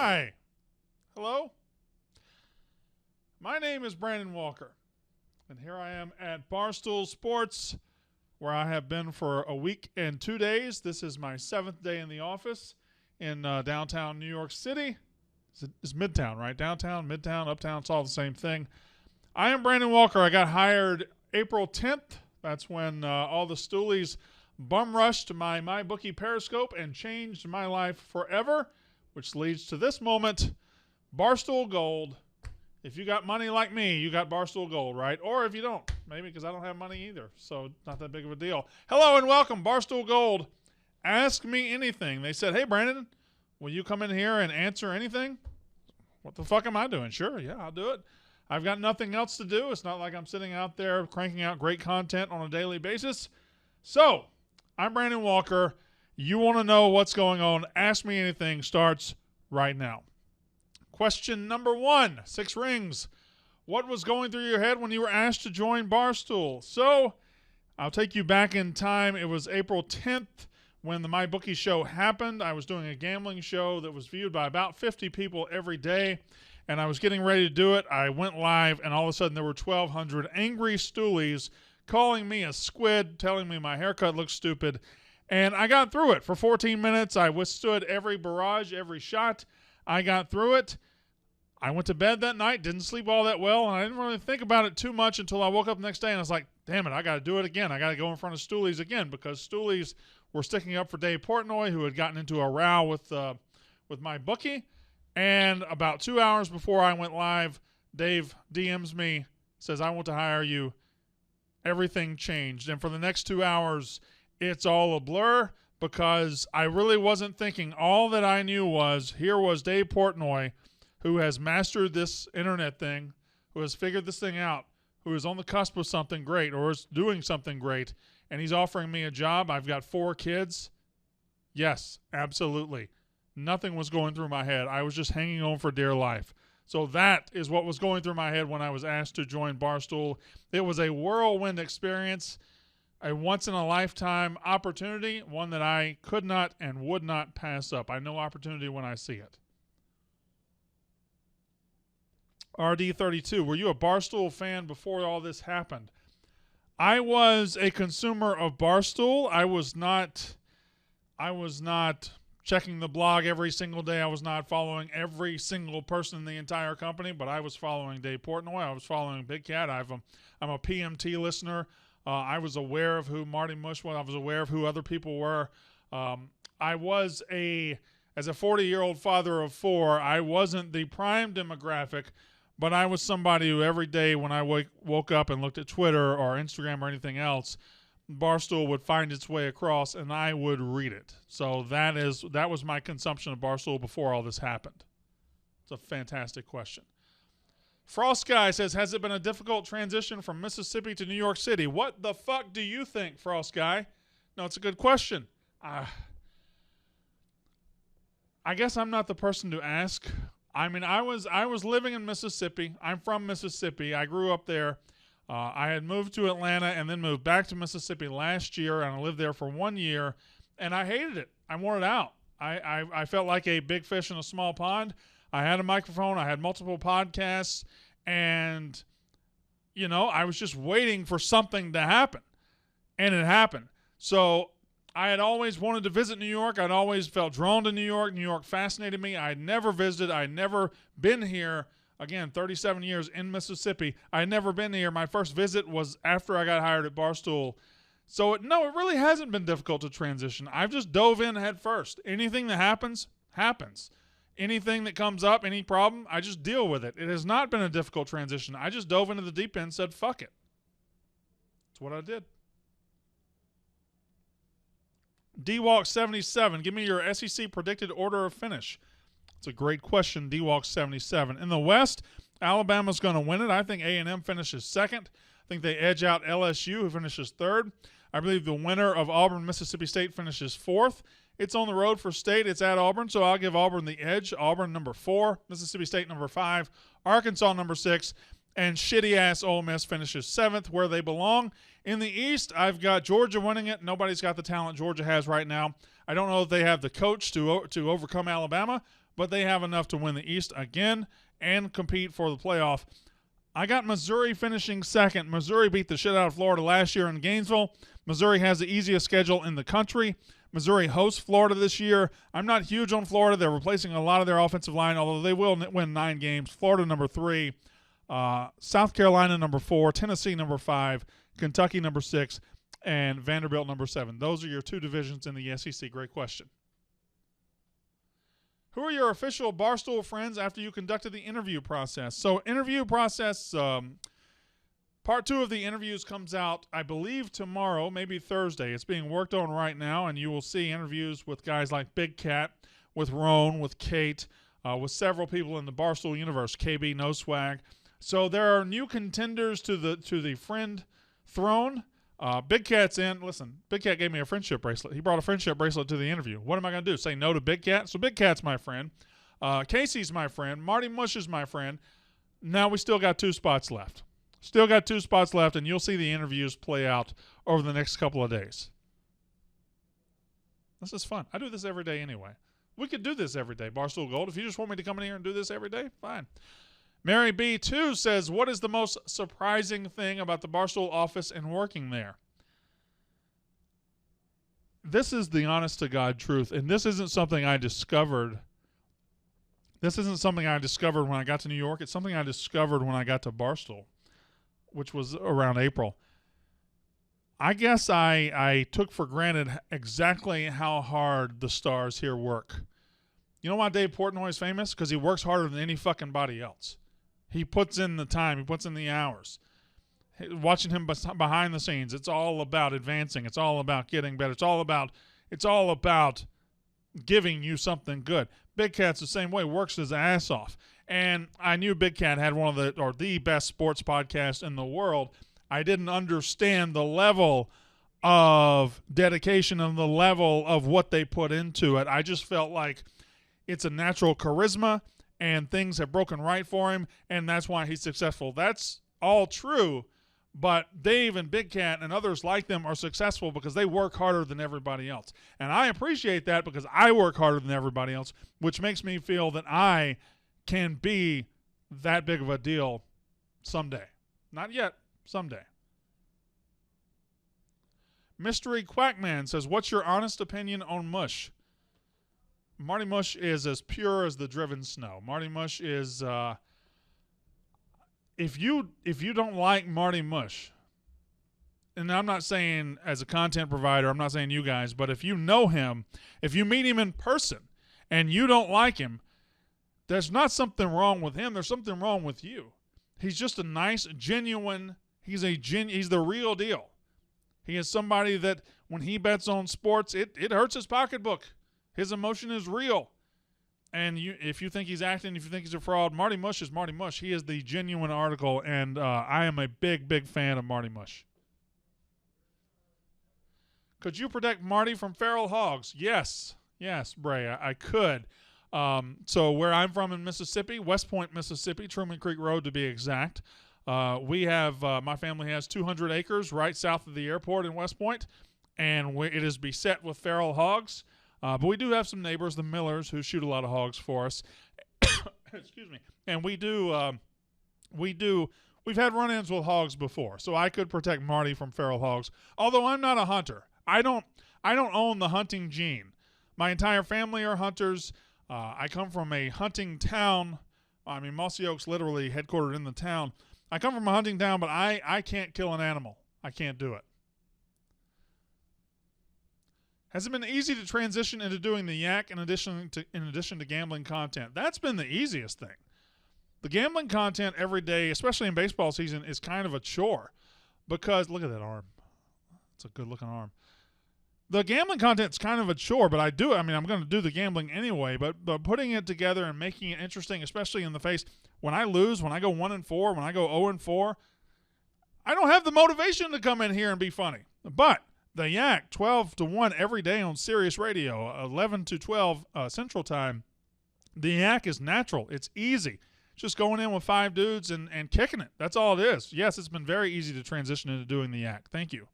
Hi. Hello. My name is Brandon Walker, and here I am at Barstool Sports, where I have been for a week and 2 days. This is my 7th day in the office in downtown New York City. It's Midtown, right? Downtown, Midtown, Uptown, it's all the same thing. I am Brandon Walker. I got hired April 10th. That's when all the stoolies bum rushed my MyBookie Periscope and changed my life forever, which leads to this moment, Barstool Gold. If you got money like me, you got Barstool Gold, right? Or if you don't, maybe because I don't have money either, so not that big of a deal. Hello and welcome, Barstool Gold. Ask me anything. They said, hey, Brandon, will you come in here and answer anything? What the fuck am I doing? Sure, yeah, I'll do it. I've got nothing else to do. It's not like I'm sitting out there cranking out great content on a daily basis. So, I'm Brandon Walker. You want to know what's going on? Ask me anything starts right now. Question number 1, 6 rings. What was going through your head when you were asked to join Barstool? So, I'll take you back in time. It was April 10th when the MyBookie show happened. I was doing a gambling show that was viewed by about 50 people every day, and I was getting ready to do it. I went live, and all of a sudden there were 1,200 angry stoolies calling me a squid, telling me my haircut looked stupid, and I got through it. For 14 minutes, I withstood every barrage, every shot. I got through it. I went to bed that night, didn't sleep all that well, and I didn't really think about it too much until I woke up the next day, and I was like, damn it, I got to do it again. I got to go in front of stoolies again, because stoolies were sticking up for Dave Portnoy, who had gotten into a row with MyBookie. And about 2 hours before I went live, Dave DMs me, says, I want to hire you. Everything changed. And for the next 2 hours, it's all a blur, because I really wasn't thinking. All that I knew was, here was Dave Portnoy, who has mastered this internet thing, who has figured this thing out, who is on the cusp of something great or is doing something great, and he's offering me a job. I've got 4 kids. Yes, absolutely. Nothing was going through my head. I was just hanging on for dear life. So that is what was going through my head when I was asked to join Barstool. It was a whirlwind experience, a once-in-a-lifetime opportunity, one that I could not and would not pass up. I know opportunity when I see it. RD32, were you a Barstool fan before all this happened? I was a consumer of Barstool. I was not checking the blog every single day. I was not following every single person in the entire company, but I was following Dave Portnoy. I was following Big Cat. I'm a PMT listener. I was aware of who Marty Mush was. I was aware of who other people were. I was as a 40-year-old father of 4, I wasn't the prime demographic, but I was somebody who every day when I woke up and looked at Twitter or Instagram or anything else, Barstool would find its way across and I would read it. So that was my consumption of Barstool before all this happened. It's a fantastic question. Frost Guy says, has it been a difficult transition from Mississippi to New York City? What the fuck do you think, Frost Guy? No, it's a good question. I guess I'm not the person to ask. I mean, I was living in Mississippi. I'm from Mississippi. I grew up there. I had moved to Atlanta and then moved back to Mississippi last year, and I lived there for 1 year, and I hated it. I wanted out. I felt like a big fish in a small pond. I had a microphone. I had multiple podcasts, and, I was just waiting for something to happen, and it happened. So I had always wanted to visit New York. I'd always felt drawn to New York. New York fascinated me. I had never visited. I had never been here. Again, 37 years in Mississippi. I had never been here. My first visit was after I got hired at Barstool. So, no, it really hasn't been difficult to transition. I've just dove in head first. Anything that happens, happens. Anything that comes up, any problem, I just deal with it. It has not been a difficult transition. I just dove into the deep end and said, fuck it. That's what I did. DWalk77, give me your SEC predicted order of finish. It's a great question, DWalk77. In the West, Alabama's going to win it. I think A&M finishes second. I think they edge out LSU, who finishes third. I believe the winner of Auburn, Mississippi State finishes fourth. It's on the road for State. It's at Auburn, so I'll give Auburn the edge. Auburn number 4, Mississippi State number 5, Arkansas number 6, and shitty-ass Ole Miss finishes 7th, where they belong. In the East, I've got Georgia winning it. Nobody's got the talent Georgia has right now. I don't know if they have the coach to overcome Alabama, but they have enough to win the East again and compete for the playoff. I got Missouri finishing second. Missouri beat the shit out of Florida last year in Gainesville. Missouri has the easiest schedule in the country. Missouri hosts Florida this year. I'm not huge on Florida. They're replacing a lot of their offensive line, although they will win 9 games. Florida number 3, South Carolina number 4, Tennessee number 5, Kentucky number 6, and Vanderbilt number 7. Those are your 2 divisions in the SEC. Great question. Who are your official Barstool friends after you conducted the interview process? So interview process, part 2 of the interviews comes out, I believe, tomorrow, maybe Thursday. It's being worked on right now, and you will see interviews with guys like Big Cat, with Roan, with Kate, with several people in the Barstool universe, KB, No Swag. So there are new contenders to the friend throne. Big Cat's in. Listen, Big Cat gave me a friendship bracelet. He brought a friendship bracelet to the interview. What am I going to do? Say no to Big Cat? So Big Cat's my friend. Casey's my friend. Marty Mush is my friend. Now we still got 2 spots left. Still got 2 spots left, and you'll see the interviews play out over the next couple of days. This is fun. I do this every day anyway. We could do this every day, Barstool Gold. If you just want me to come in here and do this every day, fine. Mary B2 says, what is the most surprising thing about the Barstool office and working there? This is the honest-to-God truth, and this isn't something I discovered. This isn't something I discovered when I got to New York. It's something I discovered when I got to Barstool, which was around April. I guess I took for granted exactly how hard the stars here work. You know why Dave Portnoy is famous? Because he works harder than any fucking body else. He puts in the time. He puts in the hours. Watching him behind the scenes, it's all about advancing. It's all about getting better. It's all about giving you something good. Big Cat's the same way. Works his ass off. And I knew Big Cat had one of the best sports podcasts in the world. I didn't understand the level of dedication and the level of what they put into it. I just felt like it's a natural charisma, and things have broken right for him, and that's why he's successful. That's all true, but Dave and Big Cat and others like them are successful because they work harder than everybody else. And I appreciate that because I work harder than everybody else, which makes me feel that I can be that big of a deal someday. Not yet, someday. Mystery Quackman says, what's your honest opinion on Mush? Marty Mush is as pure as the driven snow. Marty Mush is, if you don't like Marty Mush, and I'm not saying as a content provider, I'm not saying you guys, but if you know him, if you meet him in person and you don't like him, there's not something wrong with him. There's something wrong with you. He's just a nice, genuine, he's the real deal. He is somebody that when he bets on sports, it hurts his pocketbook. His emotion is real. And if you think he's acting, if you think he's a fraud, Marty Mush is Marty Mush. He is the genuine article, and I am a big, big fan of Marty Mush. Could you protect Marty from feral hogs? Yes, Bray, I could. So where I'm from in Mississippi, West Point, Mississippi, Truman Creek Road to be exact, we have, my family has 200 acres right south of the airport in West Point, and it is beset with feral hogs. But we do have some neighbors, the Millers, who shoot a lot of hogs for us. Excuse me. And we've had run-ins with hogs before, so I could protect Marty from feral hogs. Although I'm not a hunter. I don't own the hunting gene. My entire family are hunters. I come from a hunting town. I mean, Mossy Oak's literally headquartered in the town. I come from a hunting town, but I can't kill an animal. I can't do it. Has it been easy to transition into doing the yak in addition to gambling content? That's been the easiest thing. The gambling content every day, especially in baseball season, is kind of a chore because look at that arm. It's a good-looking arm. The gambling content's kind of a chore, but I'm going to do the gambling anyway, but putting it together and making it interesting, especially in the face, when I lose, when I go 1-4, when I go 0-4, I don't have the motivation to come in here and be funny. But the Yak, 12-1 every day on Sirius Radio, 11 to 12 Central Time. The Yak is natural. It's easy. Just going in with 5 dudes and kicking it. That's all it is. Yes, it's been very easy to transition into doing the Yak. Thank you.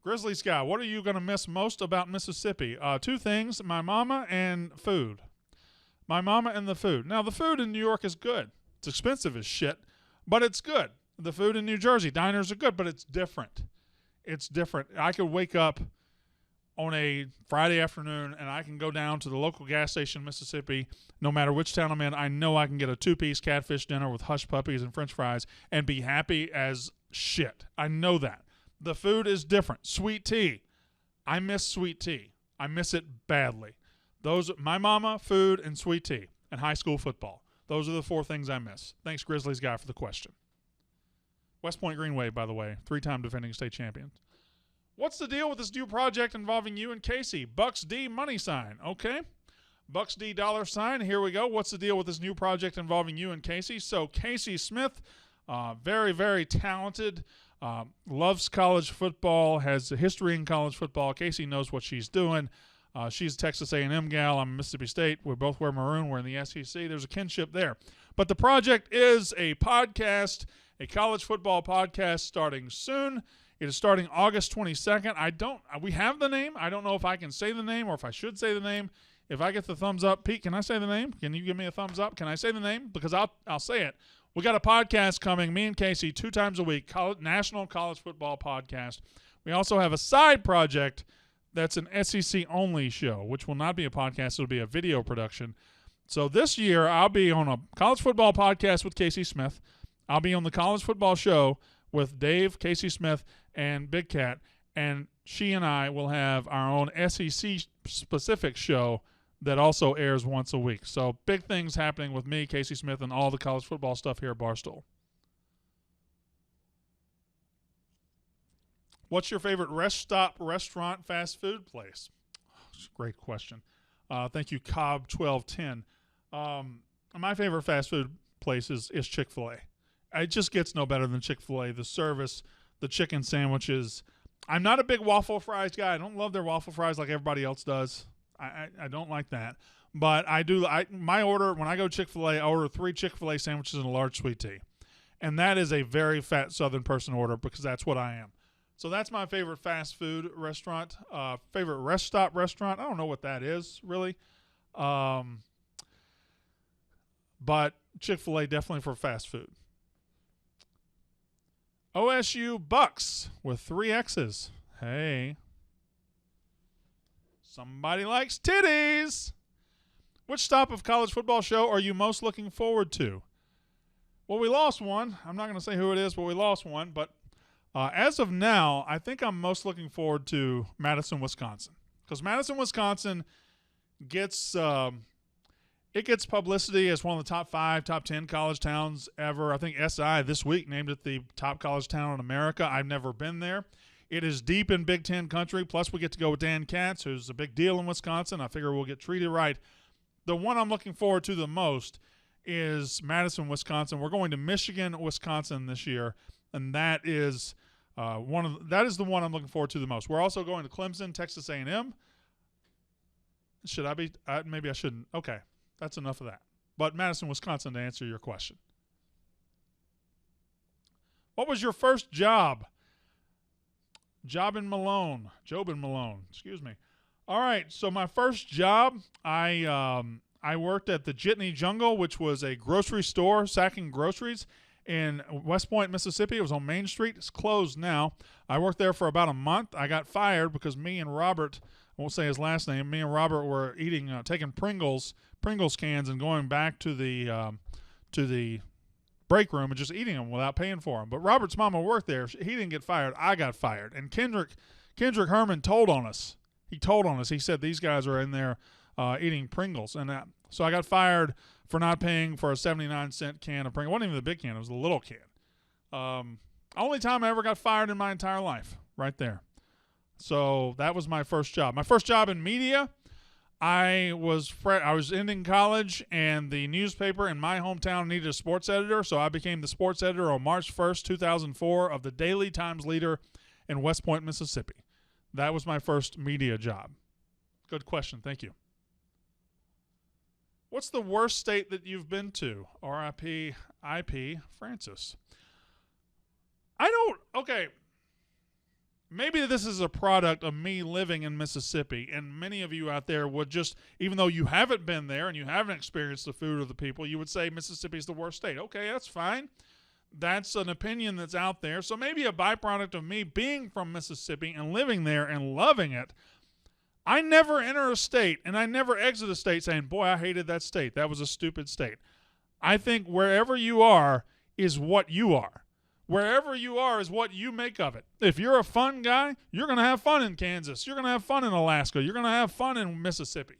Grizzly Sky, what are you going to miss most about Mississippi? Two things, my mama and food. My mama and the food. Now, the food in New York is good. It's expensive as shit, but it's good. The food in New Jersey, diners are good, but it's different. It's different. I could wake up on a Friday afternoon and I can go down to the local gas station in Mississippi, no matter which town I'm in. I know I can get a 2-piece catfish dinner with hush puppies and french fries and be happy as shit. I know that. The food is different. Sweet tea. I miss sweet tea. I miss it badly. Those, my mama, food, and sweet tea, and high school football. Those are the 4 things I miss. Thanks, Grizzlies Guy, for the question. West Point Greenway, by the way, 3-time defending state champion. What's the deal with this new project involving you and Casey? Bucks D money sign. Okay. Bucks D $sign. Here we go. What's the deal with this new project involving you and Casey? So Casey Smith, very, very talented, loves college football, has a history in college football. Casey knows what she's doing. She's a Texas A&M gal. I'm Mississippi State. We both wear maroon. We're in the SEC. There's a kinship there. But the project is a podcast, a college football podcast starting soon. It is starting August 22nd. We have the name. I don't know if I can say the name or if I should say the name. If I get the thumbs up, Pete, can I say the name? Can you give me a thumbs up? Can I say the name? Because I'll say it. We got a podcast coming, me and Casey, 2 times a week, national college football podcast. We also have a side project that's an SEC-only show, which will not be a podcast. It'll be a video production. So this year, I'll be on a college football podcast with Casey Smith. I'll be on the college football show with Dave, Casey Smith, and Big Cat, and she and I will have our own SEC-specific show that also airs once a week. So big things happening with me, Casey Smith, and all the college football stuff here at Barstool. What's your favorite rest stop, restaurant, fast food place? Great question. Thank you, Cobb1210. My favorite fast food place is Chick-fil-A. It just gets no better than Chick-fil-A. The service, the chicken sandwiches. I'm not a big waffle fries guy. I don't love their waffle fries like everybody else does. I don't like that. But I do. My order, when I go to Chick-fil-A, I order 3 Chick-fil-A sandwiches and a large sweet tea. And that is a very fat Southern person order because that's what I am. So that's my favorite fast food restaurant. Favorite rest stop restaurant. I don't know what that is, really. But Chick-fil-A definitely for fast food. OSU Bucks with 3 X's. Hey. Somebody likes titties. Which stop of college football show are you most looking forward to? Well, we lost one. I'm not going to say who it is, but we lost one. But as of now, I think I'm most looking forward to Madison, Wisconsin. Because Madison, Wisconsin gets publicity as one of the top 5, top 10 college towns ever. I think SI this week named it the top college town in America. I've never been there. It is deep in Big Ten country. Plus, we get to go with Dan Katz, who's a big deal in Wisconsin. I figure we'll get treated right. The one I'm looking forward to the most is Madison, Wisconsin. We're going to Michigan, Wisconsin this year, and that is the one I'm looking forward to the most. We're also going to Clemson, Texas A&M. Should I be? Maybe I shouldn't. Okay, that's enough of that. But Madison, Wisconsin, to answer your question. What was your first job? Jobin Malone, excuse me. All right, so my first job, I worked at the Jitney Jungle, which was a grocery store, sacking groceries in West Point, Mississippi. It was on Main Street. It's closed now. I worked there for about a month. I got fired because me and Robert, I won't say his last name, me and Robert were taking Pringles cans and going back to the break room and just eating them without paying for them. But Robert's mama worked there. He didn't get fired. I got fired. And Kendrick Herman told on us. He said these guys are in there eating Pringles. And so I got fired for not paying for a 79-cent can of Pringles. It wasn't even the big can. It was the little can. Only time I ever got fired in my entire life. Right there. So that was my first job. My first job in media, I was ending college, and the newspaper in my hometown needed a sports editor, so I became the sports editor on March 1st, 2004 of the Daily Times-Leader in West Point, Mississippi. That was my first media job. Good question. Thank you. What's the worst state that you've been to? R.I.P. I.P. Francis. Okay. maybe this is a product of me living in Mississippi, and many of you out there would just, even though you haven't been there and you haven't experienced the food or the people, you would say Mississippi's the worst state. Okay, that's fine. That's an opinion that's out there. So maybe a byproduct of me being from Mississippi and living there and loving it, I never enter a state and I never exit a state saying, boy, I hated that state. That was a stupid state. I think wherever you are is what you are. Wherever you are is what you make of it. If you're a fun guy, you're going to have fun in Kansas. You're going to have fun in Alaska. You're going to have fun in Mississippi.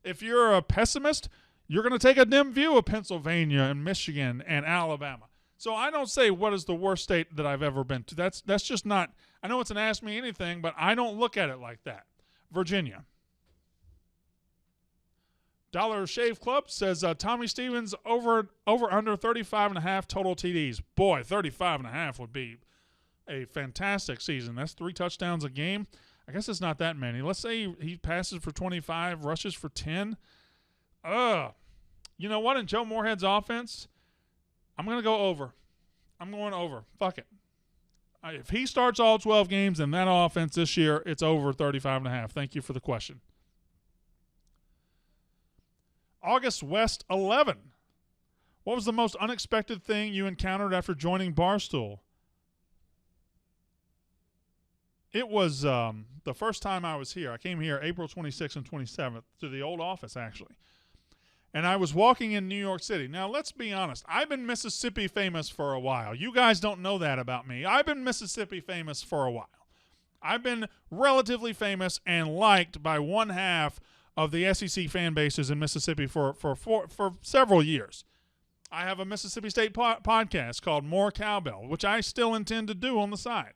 If you're a pessimist, you're going to take a dim view of Pennsylvania and Michigan and Alabama. So I don't say what is the worst state that I've ever been to. That's just not, I know it's an Ask Me Anything, but I don't look at it like that. Virginia. Dollar Shave Club says Tommy Stevens over under 35.5 total TDs. Boy, 35.5 would be a fantastic season. That's 3 touchdowns a game. I guess it's not that many. Let's say he passes for 25, rushes for 10. You know what? In Joe Moorhead's offense, I'm going to go over. I'm going over. Fuck it. If he starts all 12 games in that offense this year, it's over 35.5. Thank you for the question. August West 11. What was the most unexpected thing you encountered after joining Barstool? It was the first time I was here. I came here April 26th and 27th to the old office, actually. And I was walking in New York City. Now, let's be honest. I've been Mississippi famous for a while. You guys don't know that about me. I've been Mississippi famous for a while. I've been relatively famous and liked by one half of the SEC fan bases in Mississippi for several years. I have a Mississippi State podcast called More Cowbell, which I still intend to do on the side.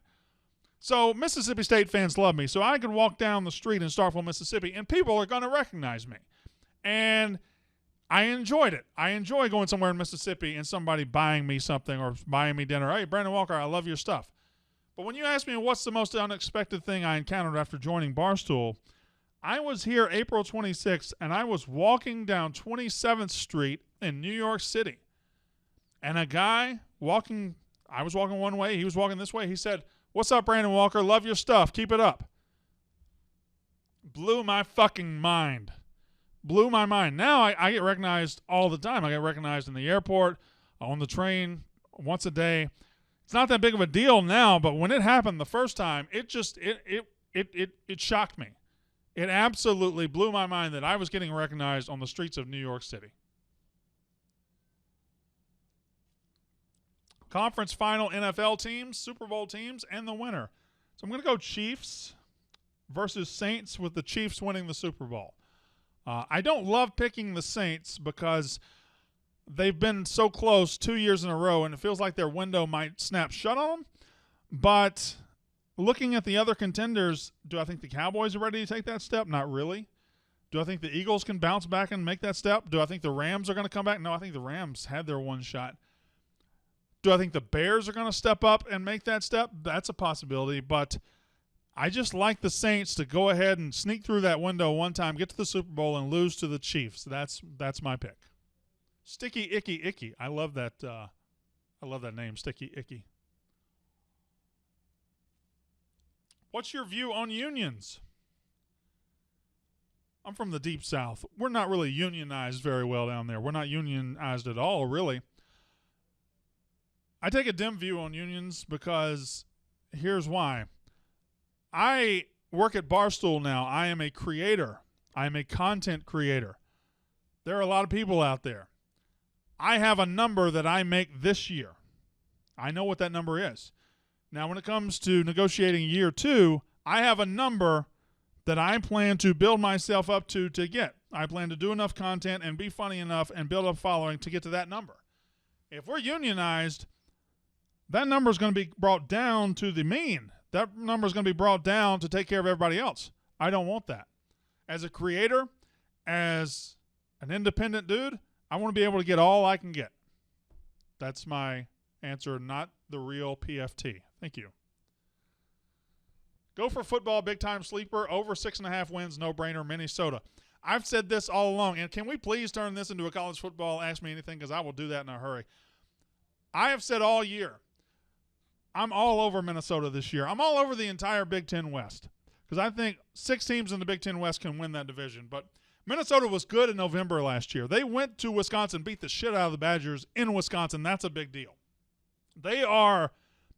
So Mississippi State fans love me. So I could walk down the street in Starkville, Mississippi, and people are going to recognize me. And I enjoyed it. I enjoy going somewhere in Mississippi and somebody buying me something or buying me dinner. Hey, Brandon Walker, I love your stuff. But when you ask me what's the most unexpected thing I encountered after joining Barstool, I was here April 26th, and I was walking down 27th Street in New York City. And a guy walking, I was walking one way, he was walking this way. He said, "What's up, Brandon Walker? Love your stuff. Keep it up." Blew my fucking mind. Blew my mind. Now I get recognized all the time. I get recognized in the airport, on the train, once a day. It's not that big of a deal now, but when it happened the first time, it shocked me. It absolutely blew my mind that I was getting recognized on the streets of New York City. Conference final NFL teams, Super Bowl teams, and the winner. So I'm going to go Chiefs versus Saints, with the Chiefs winning the Super Bowl. I don't love picking the Saints because they've been so close 2 years in a row, and it feels like their window might snap shut on them. But looking at the other contenders, do I think the Cowboys are ready to take that step? Not really. Do I think the Eagles can bounce back and make that step? Do I think the Rams are going to come back? No, I think the Rams had their one shot. Do I think the Bears are going to step up and make that step? That's a possibility, but I just like the Saints to go ahead and sneak through that window one time, get to the Super Bowl, and lose to the Chiefs. That's my pick. Sticky Icky Icky. I love that. I love that name, Sticky Icky. What's your view on unions? I'm from the Deep South. We're not really unionized very well down there. We're not unionized at all, really. I take a dim view on unions because here's why. I work at Barstool now. I am a creator. I am a content creator. There are a lot of people out there. I have a number that I make this year. I know what that number is. Now, when it comes to negotiating year 2, I have a number that I plan to build myself up to get. I plan to do enough content and be funny enough and build up following to get to that number. If we're unionized, that number is going to be brought down to the mean. That number is going to be brought down to take care of everybody else. I don't want that. As a creator, as an independent dude, I want to be able to get all I can get. That's my answer, not the real PFT. Thank you. Go for football, big-time sleeper, over 6.5 wins, no-brainer, Minnesota. I've said this all along, and can we please turn this into a college football Ask Me Anything, because I will do that in a hurry. I have said all year, I'm all over Minnesota this year. I'm all over the entire Big Ten West because I think 6 teams in the Big Ten West can win that division. But Minnesota was good in November last year. They went to Wisconsin, beat the shit out of the Badgers in Wisconsin. That's a big deal. They are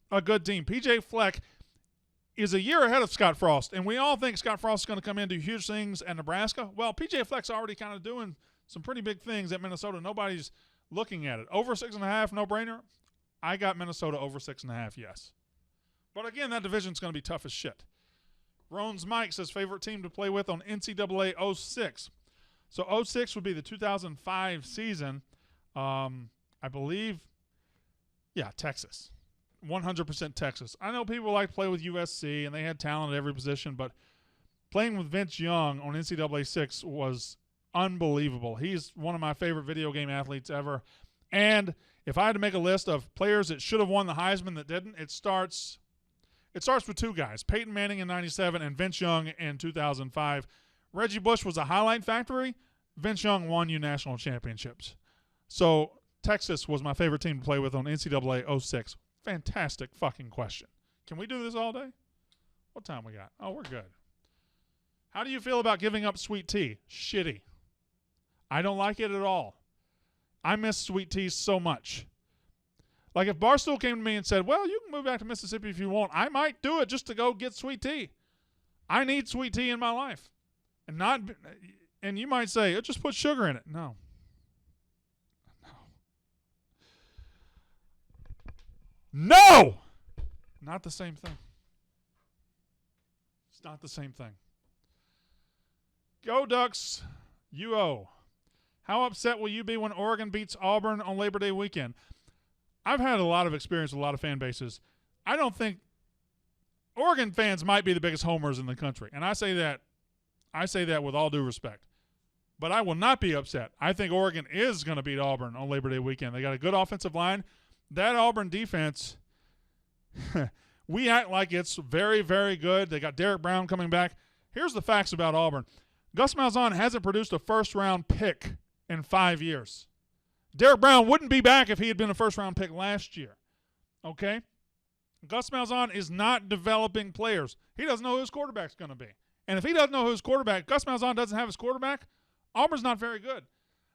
a good team. PJ Fleck is a year ahead of Scott Frost, and we all think Scott Frost is going to come in and do huge things at Nebraska. Well, PJ Fleck's already kind of doing some pretty big things at Minnesota. Nobody's looking at it. Over 6.5, no-brainer. I got Minnesota over 6.5, yes. But again, that division's going to be tough as shit. Roan's Mike says favorite team to play with on NCAA 06. So 06 would be the 2005 season. I believe, Texas. 100% Texas. I know people like to play with USC, and they had talent at every position, but playing with Vince Young on NCAA 6 was unbelievable. He's one of my favorite video game athletes ever. And if I had to make a list of players that should have won the Heisman that didn't, it starts with 2 guys, Peyton Manning in 97 and Vince Young in 2005. Reggie Bush was a highlight factory. Vince Young won you national championships. So Texas was my favorite team to play with on NCAA 06. Fantastic fucking question. Can we do this all day? What time we got? Oh, we're good. How do you feel about giving up sweet tea? Shitty. I don't like it at all. I miss sweet tea so much. Like if Barstool came to me and said, well, you can move back to Mississippi if you want, I might do it just to go get sweet tea. I need sweet tea in my life. And you might say, just put sugar in it. No. No! Not the same thing. It's not the same thing. Go Ducks, UO. How upset will you be when Oregon beats Auburn on Labor Day weekend? I've had a lot of experience with a lot of fan bases. I don't think Oregon fans might be the biggest homers in the country. And I say that with all due respect. But I will not be upset. I think Oregon is going to beat Auburn on Labor Day weekend. They got a good offensive line. That Auburn defense, we act like it's very, very good. They got Derek Brown coming back. Here's the facts about Auburn. Gus Malzahn hasn't produced a first-round pick in 5 years. Derek Brown wouldn't be back if he had been a first-round pick last year. Okay? Gus Malzahn is not developing players. He doesn't know who his quarterback's going to be. And if he doesn't know who his quarterback, Gus Malzahn doesn't have his quarterback, Auburn's not very good.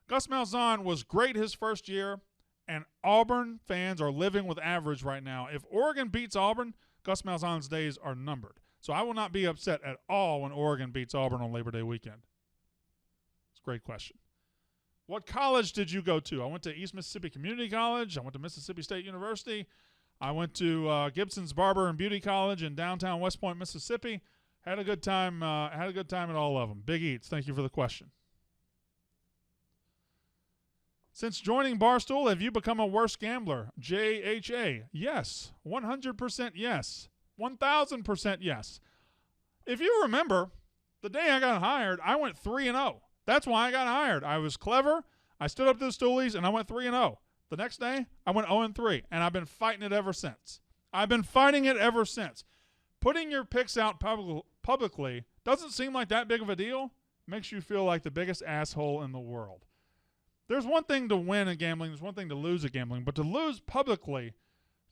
Gus Malzahn was great his first year, and Auburn fans are living with average right now. If Oregon beats Auburn, Gus Malzahn's days are numbered. So I will not be upset at all when Oregon beats Auburn on Labor Day weekend. It's a great question. What college did you go to? I went to East Mississippi Community College. I went to Mississippi State University. I went to Gibson's Barber and Beauty College in downtown West Point, Mississippi. Had a good time. Had a good time at all of them. Big Eats. Thank you for the question. Since joining Barstool, have you become a worse gambler? JHA. Yes. 100% yes. 1,000% yes. If you remember, the day I got hired, I went 3-0. That's why I got hired. I was clever. I stood up to the stoolies, and I went 3-0. The next day, I went 0-3, and I've been fighting it ever since. Putting your picks out publicly doesn't seem like that big of a deal. Makes you feel like the biggest asshole in the world. There's one thing to win at gambling. There's one thing to lose at gambling. But to lose publicly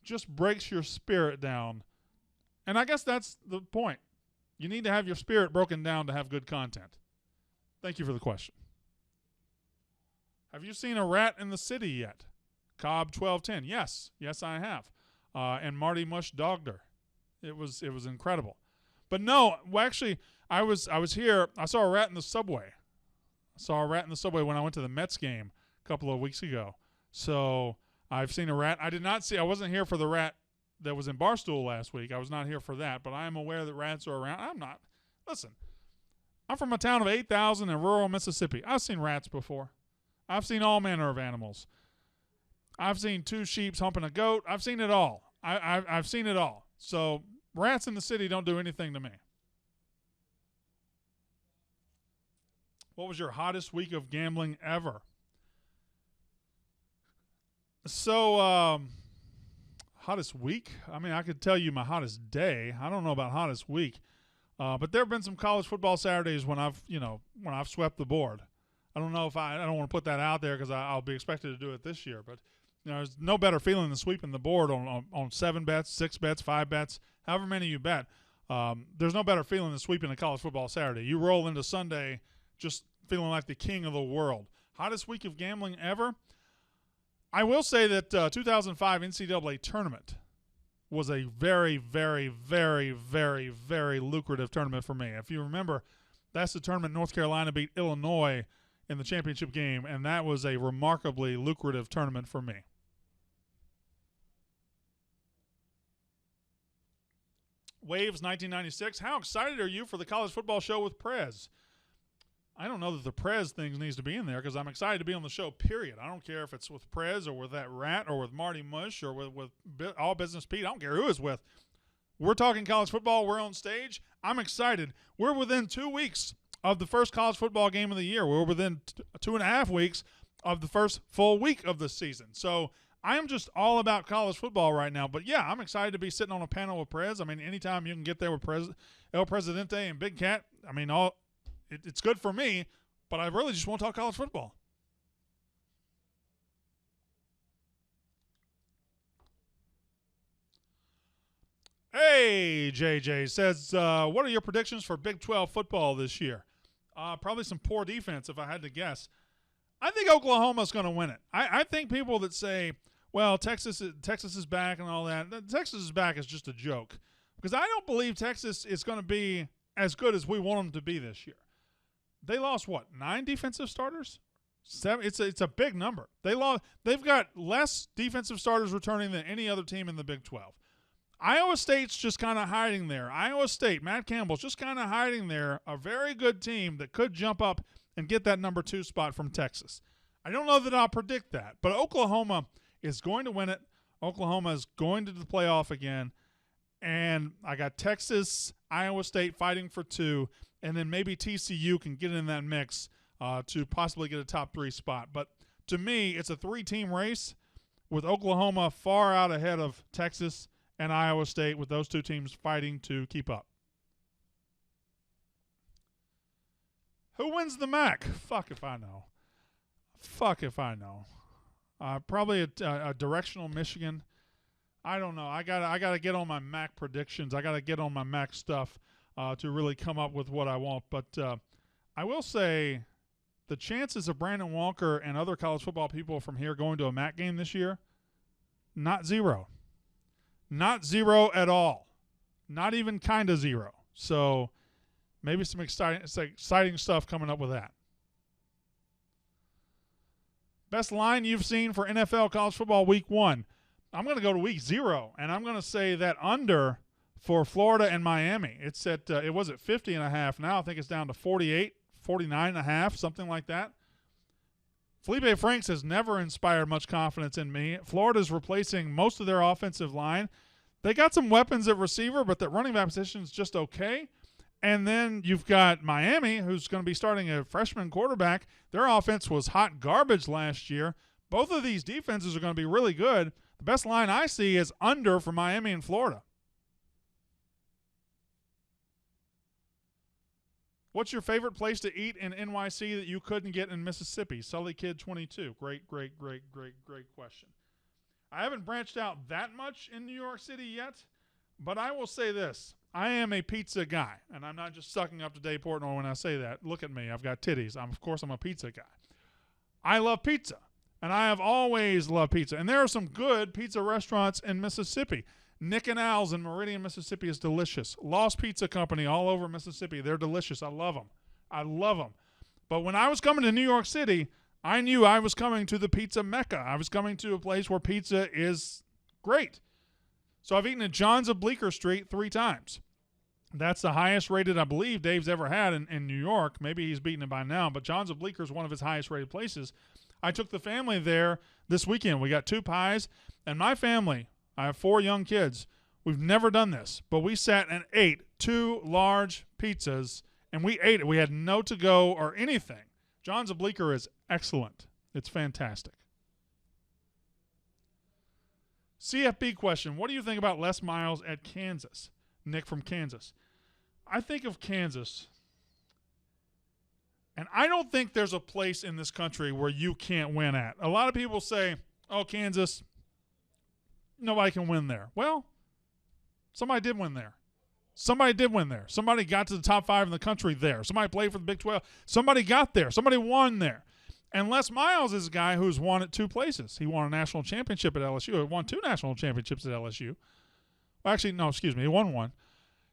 just breaks your spirit down. And I guess that's the point. You need to have your spirit broken down to have good content. Thank you for the question. Have you seen a rat in the city yet? Cobb 1210. Yes. Yes, I have. And Marty Mush dogged her. It was incredible. But no, well, actually, I was here. I saw a rat in the subway. When I went to the Mets game a couple of weeks ago. So I've seen a rat. I wasn't here for the rat that was in Barstool last week. I was not here for that, but I am aware that rats are around. Listen, I'm from a town of 8,000 in rural Mississippi. I've seen rats before. I've seen all manner of animals. I've seen 2 sheep humping a goat. I've seen it all. I've seen it all. So rats in the city don't do anything to me. What was your hottest week of gambling ever? So, hottest week? I mean, I could tell you my hottest day. I don't know about hottest week. But there have been some college football Saturdays when I've swept the board. I don't know if I don't want to put that out there because I'll be expected to do it this year. But There's no better feeling than sweeping the board on 7 bets, 6 bets, 5 bets, however many you bet. There's no better feeling than sweeping a college football Saturday. You roll into Sunday just feeling like the king of the world. Hottest week of gambling ever. I will say that 2005 NCAA tournament was a very, very, very, very, very lucrative tournament for me. If you remember, that's the tournament North Carolina beat Illinois in the championship game, and that was a remarkably lucrative tournament for me. Waves 1996. How excited are you for the college football show with Prez? I don't know that the Prez thing needs to be in there because I'm excited to be on the show, period. I don't care if it's with Prez or with that rat or with Marty Mush or with All Business Pete. I don't care who it's with. We're talking college football. We're on stage. I'm excited. We're within 2 weeks of the first college football game of the year. We're within 2.5 weeks of the first full week of the season. So I am just all about college football right now. But, yeah, I'm excited to be sitting on a panel with Prez. I mean, anytime you can get there with El Presidente and Big Cat, I mean, it's good for me, but I really just want to talk college football. Hey, JJ says, what are your predictions for Big 12 football this year? Probably some poor defense if I had to guess. I think Oklahoma's going to win it. I think people that say, well, Texas is back and all that, Texas is back is just a joke because I don't believe Texas is going to be as good as we want them to be this year. They lost, 9 defensive starters? 7. It's a big number. They've got less defensive starters returning than any other team in the Big 12. Iowa State's just kind of hiding there. Iowa State, Matt Campbell's just kind of hiding there, a very good team that could jump up and get that number 2 spot from Texas. I don't know that I'll predict that, but Oklahoma is going to win it. Oklahoma is going to the playoff again, and I got Texas, Iowa State fighting for 2, and then maybe TCU can get in that mix to possibly get a top 3 spot. But to me, it's a 3-team race with Oklahoma far out ahead of Texas and Iowa State, with those 2 teams fighting to keep up. Who wins the MAC? Fuck if I know. Probably a directional Michigan. I don't know. I gotta get on my MAC predictions. I gotta get on my MAC stuff to really come up with what I want. But I will say the chances of Brandon Walker and other college football people from here going to a MAC game this year, not zero. Not zero at all. Not even kind of zero. So maybe some exciting stuff coming up with that. Best line you've seen for NFL college football week 1. I'm going to go to week 0, and I'm going to say that under for Florida and Miami. It's at it was at 50.5. Now I think it's down to 48, 49.5, something like that. Felipe Franks has never inspired much confidence in me. Florida's replacing most of their offensive line. They got some weapons at receiver, but the running back position is just okay. And then you've got Miami, who's going to be starting a freshman quarterback. Their offense was hot garbage last year. Both of these defenses are going to be really good. The best line I see is under for Miami and Florida. What's your favorite place to eat in NYC that you couldn't get in Mississippi? Sully Kid 22. Great question. I haven't branched out that much in New York City yet, but I will say this. I am a pizza guy, and I'm not just sucking up to Dave Portnoy when I say that. Look at me. I've got titties. Of course, I'm a pizza guy. I love pizza, and I have always loved pizza. And there are some good pizza restaurants in Mississippi. Nick and Al's in Meridian, Mississippi is delicious. Lost Pizza Company all over Mississippi. They're delicious. I love them. But when I was coming to New York City, I knew I was coming to the pizza mecca. I was coming to a place where pizza is great. So I've eaten at John's of Bleecker Street 3 times. That's the highest rated I believe Dave's ever had in New York. Maybe he's beaten it by now, but John's of Bleecker is one of his highest rated places. I took the family there this weekend. We got 2 pies, and my family, I have 4 young kids. We've never done this, but we sat and ate 2 large pizzas, and we ate it. We had no to-go or anything. John's of Bleecker is excellent. It's fantastic. CFB question. What do you think about Les Miles at Kansas? Nick from Kansas. I think of Kansas, and I don't think there's a place in this country where you can't win at. A lot of people say, oh, Kansas, nobody can win there. Well, somebody did win there. Somebody did win there. Somebody got to the top 5 in the country there. Somebody played for the Big 12. Somebody got there. Somebody won there. And Les Miles is a guy who's won at 2 places. He won a national championship at LSU. He won 2 national championships at LSU. Well, actually, no, excuse me. He won 1.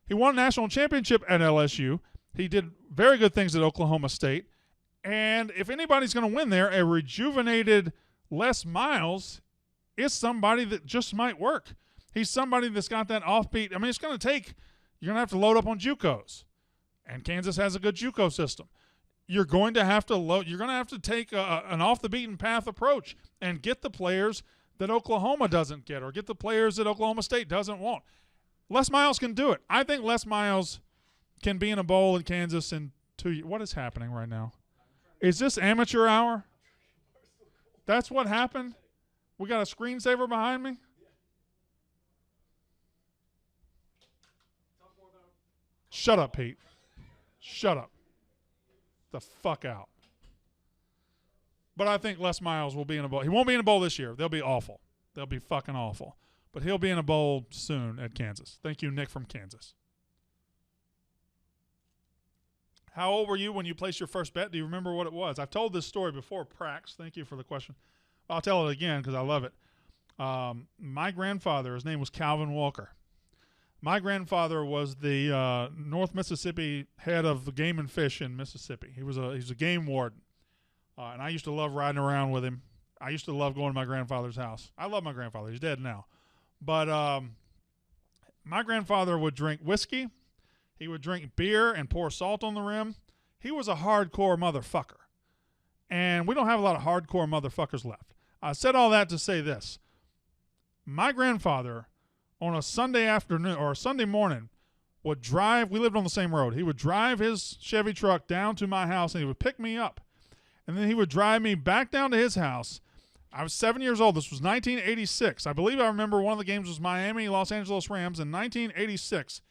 He won a national championship at LSU. He did very good things at Oklahoma State. And if anybody's going to win there, a rejuvenated Les Miles is somebody that just might work. He's somebody that's got that offbeat. I mean, it's going to take – you're going to have to load up on JUCOs. And Kansas has a good JUCO system. You're going to have to load. You're going to have to take an off-the-beaten-path approach and get the players that Oklahoma doesn't get or get the players that Oklahoma State doesn't want. Les Miles can do it. I think Les Miles can be in a bowl in Kansas in 2 years. What is happening right now? Is this amateur hour? That's what happened? We got a screensaver behind me? Shut up, Pete. Shut up. The fuck out. But I think Les Miles will be in a bowl. He won't be in a bowl this year. They'll be awful. They'll be fucking awful. But he'll be in a bowl soon at Kansas. Thank you, Nick from Kansas. How old were you when you placed your first bet? Do you remember what it was? I've told this story before, Prax. Thank you for the question. I'll tell it again because I love it. My grandfather, his name was Calvin Walker. My grandfather was the North Mississippi head of the Game and Fish in Mississippi. He was a game warden, and I used to love riding around with him. I used to love going to my grandfather's house. I love my grandfather. He's dead now. But my grandfather would drink whiskey. He would drink beer and pour salt on the rim. He was a hardcore motherfucker, and we don't have a lot of hardcore motherfuckers left. I said all that to say this. My grandfather – on a Sunday afternoon or a Sunday morning would drive. We lived on the same road. He would drive his Chevy truck down to my house, and he would pick me up. And then he would drive me back down to his house. I was 7 years old. This was 1986. I believe I remember one of the games was Miami, Los Angeles Rams in 1986.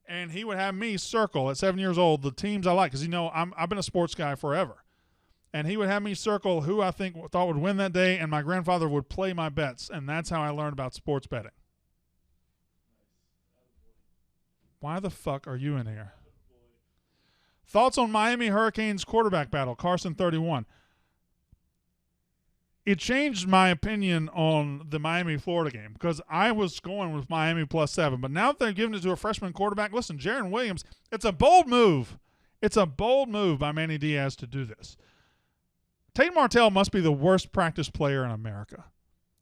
And he would have me circle at 7 years old the teams I like because, I've been a sports guy forever. And he would have me circle who I thought would win that day, and my grandfather would play my bets. And that's how I learned about sports betting. Why the fuck are you in here? Thoughts on Miami Hurricanes quarterback battle, Carson 31. It changed my opinion on the Miami-Florida game because I was going with Miami +7. But now that they've given it to a freshman quarterback, listen, Jaron Williams, it's a bold move. It's a bold move by Manny Diaz to do this. Tate Martell must be the worst practice player in America.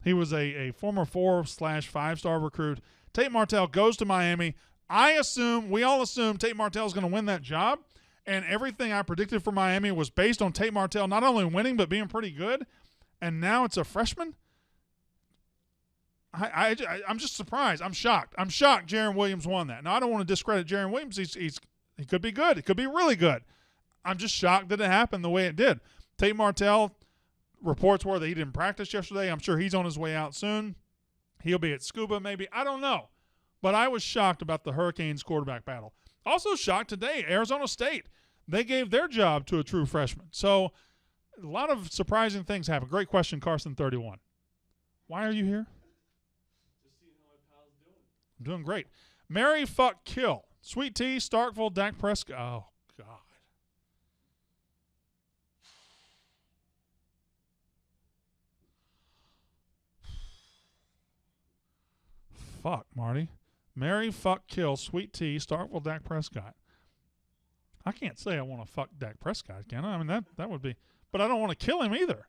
He was a former 4/5-star recruit. Tate Martell goes to Miami. We all assume Tate Martell is going to win that job, and everything I predicted for Miami was based on Tate Martell not only winning but being pretty good, and now it's a freshman? I'm just surprised. I'm shocked. Jaron Williams won that. Now, I don't want to discredit Jaron Williams. He could be good. He could be really good. I'm just shocked that it happened the way it did. Tate Martell, reports were that he didn't practice yesterday. I'm sure he's on his way out soon. He'll be at Scuba maybe. I don't know. But I was shocked about the Hurricanes quarterback battle. Also shocked today, Arizona State. They gave their job to a true freshman. So a lot of surprising things happen. Great question, Carson 31. Why are you here? Just seeing how my pal's doing. I'm doing great. Marry, fuck, kill. Sweet Tea, Starkville, Dak Prescott. Oh, God. Fuck, Marty. Marry, fuck, kill, Sweet Tea, Starkville, Dak Prescott. I can't say I want to fuck Dak Prescott, can I? I mean, that would be. But I don't want to kill him either.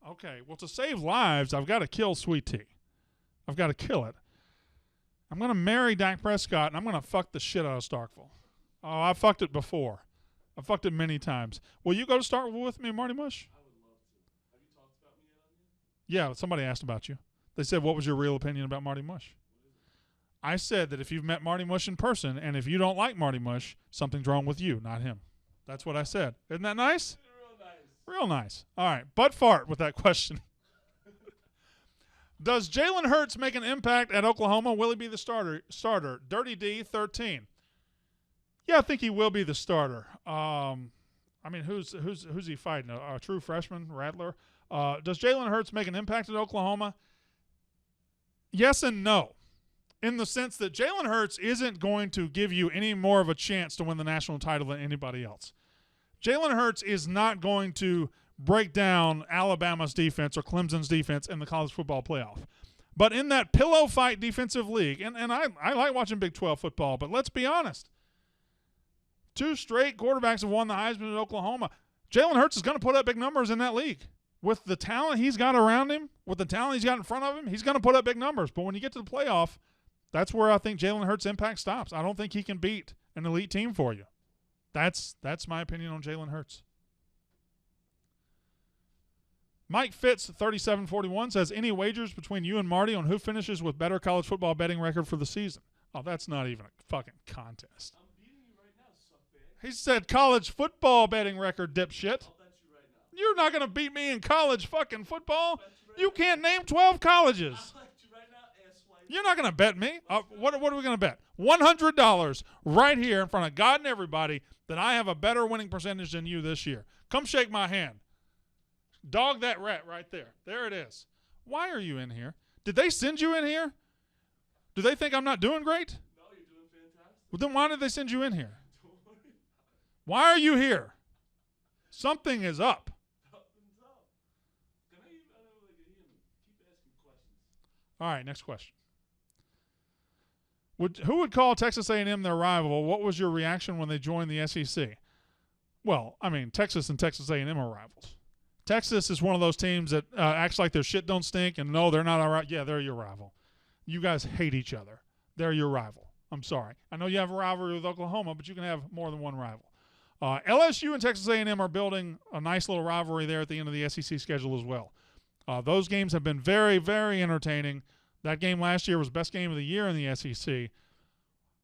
Okay, well, to save lives, I've got to kill Sweet Tea. I've got to kill it. I'm going to marry Dak Prescott, and I'm going to fuck the shit out of Starkville. Oh, I fucked it before. I fucked it many times. Will you go to Starkville with me, Marty Mush? I would love to. Have you talked about me yet on here? Yeah, somebody asked about you. They said, what was your real opinion about Marty Mush? I said that if you've met Marty Mush in person, and if you don't like Marty Mush, something's wrong with you, not him. That's what I said. Isn't that nice? Real nice. Real nice. All right, butt fart with that question. Does Jalen Hurts make an impact at Oklahoma? Will he be the starter? Dirty D, 13. Yeah, I think he will be the starter. I mean, who's he fighting? A true freshman, Rattler? Does Jalen Hurts make an impact at Oklahoma? Yes and no, in the sense that Jalen Hurts isn't going to give you any more of a chance to win the national title than anybody else. Jalen Hurts is not going to break down Alabama's defense or Clemson's defense in the college football playoff. But in that pillow fight defensive league, and I like watching Big 12 football, but let's be honest. 2 straight quarterbacks have won the Heisman at Oklahoma. Jalen Hurts is going to put up big numbers in that league. With the talent he's got around him, with the talent he's got in front of him, he's going to put up big numbers. But when you get to the playoff, that's where I think Jalen Hurts' impact stops. I don't think he can beat an elite team for you. That's my opinion on Jalen Hurts. Mike Fitz, 3741, says, any wagers between you and Marty on who finishes with better college football betting record for the season? Oh, that's not even a fucking contest. I'm beating you right now, suckbag. He said college football betting record, dipshit. I'll bet you right now. You're not going to beat me in college fucking football. Bet you right You can't name 12 colleges. I'll bet you right now, asswipe. You're not going to bet me. What are we going to bet? $100 right here in front of God and everybody that I have a better winning percentage than you this year. Come shake my hand. Dog that rat right there. There it is. Why are you in here? Did they send you in here? Do they think I'm not doing great? No, you're doing fantastic. Well, then why did they send you in here? Don't worry about it. Why are you here? Something is up. Something's up. Can I don't know if they can hear me. Keep asking questions. All right, next question. Who would call Texas A&M their rival? What was your reaction when they joined the SEC? Well, I mean, Texas and Texas A&M are rivals. Texas is one of those teams that acts like their shit don't stink, and no, they're not all right. Yeah, they're your rival. You guys hate each other. They're your rival. I'm sorry. I know you have a rivalry with Oklahoma, but you can have more than one rival. LSU and Texas A&M are building a nice little rivalry there at the end of the SEC schedule as well. Those games have been very, very entertaining. That game last year was best game of the year in the SEC.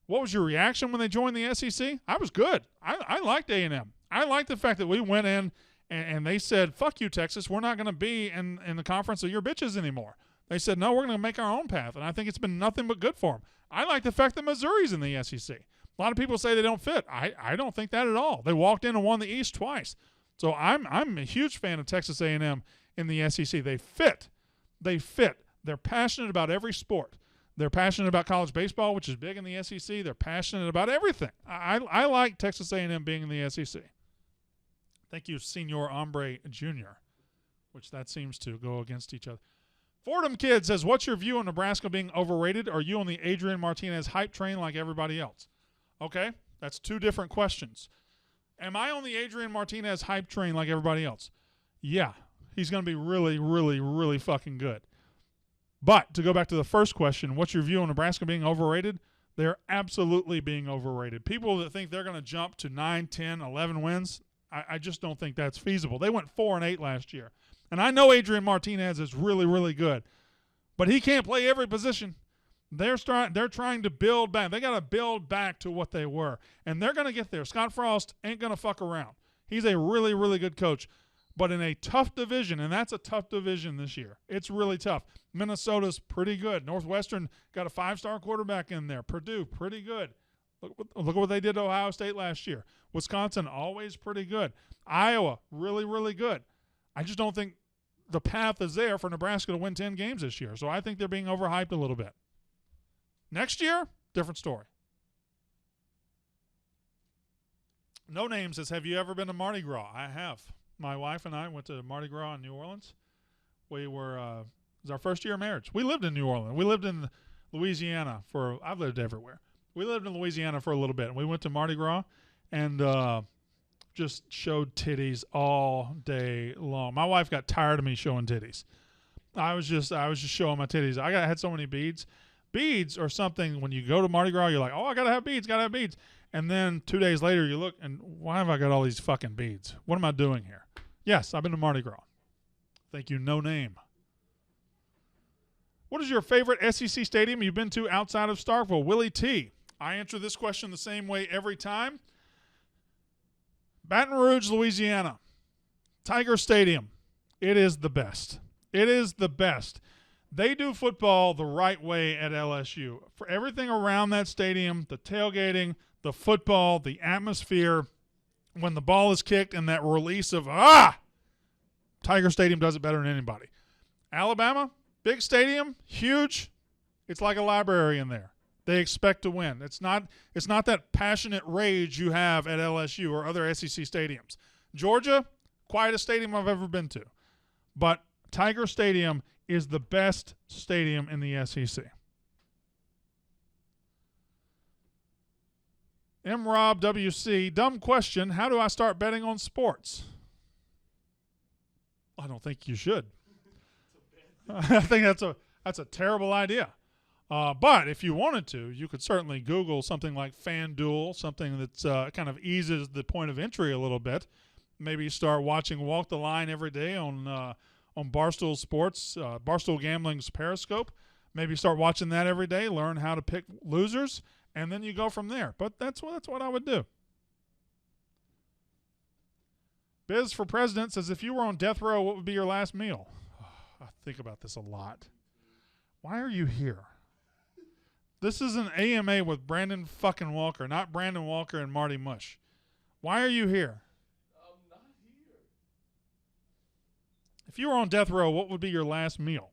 What was your reaction when they joined the SEC? I was good. I liked A&M. I liked the fact that we went in and they said, fuck you, Texas. We're not going to be in the conference of your bitches anymore. They said, no, we're going to make our own path. And I think it's been nothing but good for them. I like the fact that Missouri's in the SEC. A lot of people say they don't fit. I don't think that at all. They walked in and won the East twice. So I'm a huge fan of Texas A&M in the SEC. They fit. They fit. They're passionate about every sport. They're passionate about college baseball, which is big in the SEC. They're passionate about everything. I like Texas A&M being in the SEC. Thank you, Senor Hombre Jr., which that seems to go against each other. Fordham Kid says, what's your view on Nebraska being overrated? Are you on the Adrian Martinez hype train like everybody else? Okay, that's 2 different questions. Am I on the Adrian Martinez hype train like everybody else? Yeah, he's going to be really, really, really fucking good. But to go back to the first question, what's your view on Nebraska being overrated? They're absolutely being overrated. People that think they're going to jump to 9, 10, 11 wins, I just don't think that's feasible. They went 4-8 last year. And I know Adrian Martinez is really, really good. But he can't play every position. They're trying to build back. They got to build back to what they were. And they're going to get there. Scott Frost ain't going to fuck around. He's a really, really good coach. But in a tough division, and that's a tough division this year. It's really tough. Minnesota's pretty good. Northwestern got a 5-star quarterback in there. Purdue, pretty good. Look at what they did to Ohio State last year. Wisconsin, always pretty good. Iowa, really, really good. I just don't think the path is there for Nebraska to win 10 games this year. So I think they're being overhyped a little bit. Next year, different story. No Name says, have you ever been to Mardi Gras? I have. My wife and I went to Mardi Gras in New Orleans. It was our first year of marriage. We lived in New Orleans. We lived in Louisiana I've lived everywhere. We lived in Louisiana for a little bit. And we went to Mardi Gras and just showed titties all day long. My wife got tired of me showing titties. I was just showing my titties. I had so many beads. Beads are something when you go to Mardi Gras, you're like, oh, I gotta have beads. And then 2 days later, you look, and why have I got all these fucking beads? What am I doing here? Yes, I've been to Mardi Gras. Thank you, No Name. What is your favorite SEC stadium you've been to outside of Starkville? Willie T. I answer this question the same way every time. Baton Rouge, Louisiana. Tiger Stadium. It is the best. It is the best. They do football the right way at LSU. For everything around that stadium, the tailgating, the football, the atmosphere, when the ball is kicked and that release of, Tiger Stadium does it better than anybody. Alabama, big stadium, huge. It's like a library in there. They expect to win. It's not that passionate rage you have at LSU or other SEC stadiums. Georgia, quietest stadium I've ever been to. But Tiger Stadium is the best stadium in the SEC. M-Rob WC, dumb question, how do I start betting on sports? I don't think you should. I think that's a terrible idea. But if you wanted to, you could certainly Google something like FanDuel, something that's kind of eases the point of entry a little bit. Maybe start watching Walk the Line every day on Barstool Sports, Barstool Gambling's Periscope. Maybe start watching that every day, learn how to pick losers, and then you go from there. But that's what I would do. Biz for President says, if you were on death row, what would be your last meal? I think about this a lot. Why are you here? This is an AMA with Brandon fucking Walker, not Brandon Walker and Marty Mush. Why are you here? I'm not here. If you were on death row, what would be your last meal?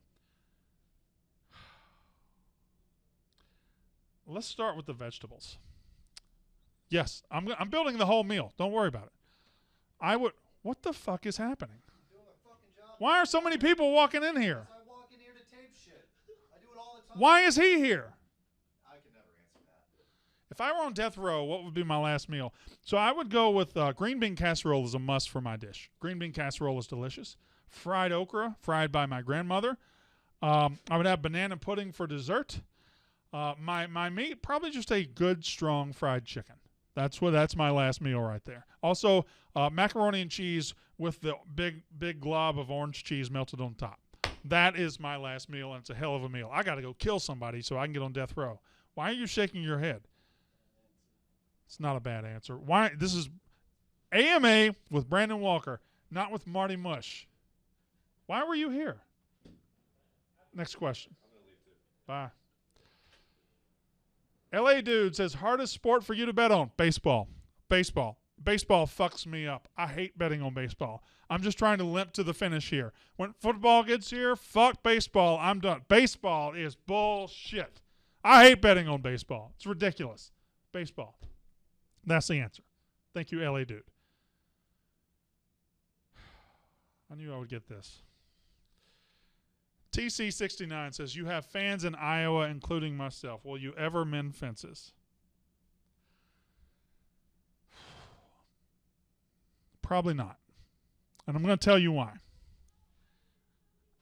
Let's start with the vegetables. Yes, I'm building the whole meal. Don't worry about it. What the fuck is happening? Why are so many people walking in here? I walk in here to tape shit. I do it all the time. Why is he here? I can never answer that. If I were on death row, what would be my last meal? So I would go with green bean casserole is a must for my dish. Green bean casserole is delicious. Fried okra, fried by my grandmother. I would have banana pudding for dessert. My meat, probably just a good, strong fried chicken. That's my last meal right there. Also, macaroni and cheese with the big glob of orange cheese melted on top. That is my last meal, and it's a hell of a meal. I got to go kill somebody so I can get on death row. Why are you shaking your head? It's not a bad answer. Why? This is AMA with Brandon Walker, not with Marty Mush. Why were you here? Next question. Bye. LA Dude says, hardest sport for you to bet on? Baseball. Baseball fucks me up. I hate betting on baseball. I'm just trying to limp to the finish here. When football gets here, fuck baseball. I'm done. Baseball is bullshit. I hate betting on baseball. It's ridiculous. Baseball. That's the answer. Thank you, LA Dude. I knew I would get this. TC69 says, you have fans in Iowa, including myself. Will you ever mend fences? Probably not. And I'm going to tell you why.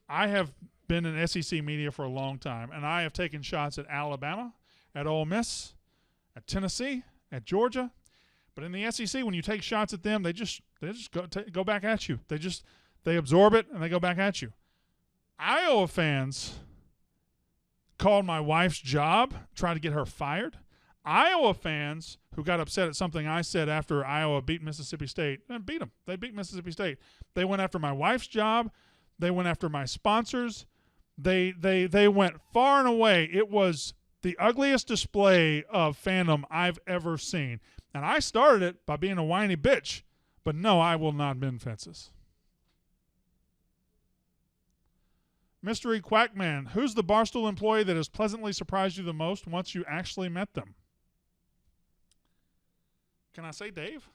I have been in SEC media for a long time, and I have taken shots at Alabama, at Ole Miss, at Tennessee, at Georgia. But in the SEC, when you take shots at them, they just go back at you. They absorb it, and they go back at you. Iowa fans called my wife's job, tried to get her fired. Iowa fans who got upset at something I said after Iowa beat Mississippi State, and beat them. They beat Mississippi State. They went after my wife's job. They went after my sponsors. They went far and away. It was the ugliest display of fandom I've ever seen. And I started it by being a whiny bitch. But no, I will not mend fences. Mystery Quackman, who's the Barstool employee that has pleasantly surprised you the most once you actually met them? Can I say Dave?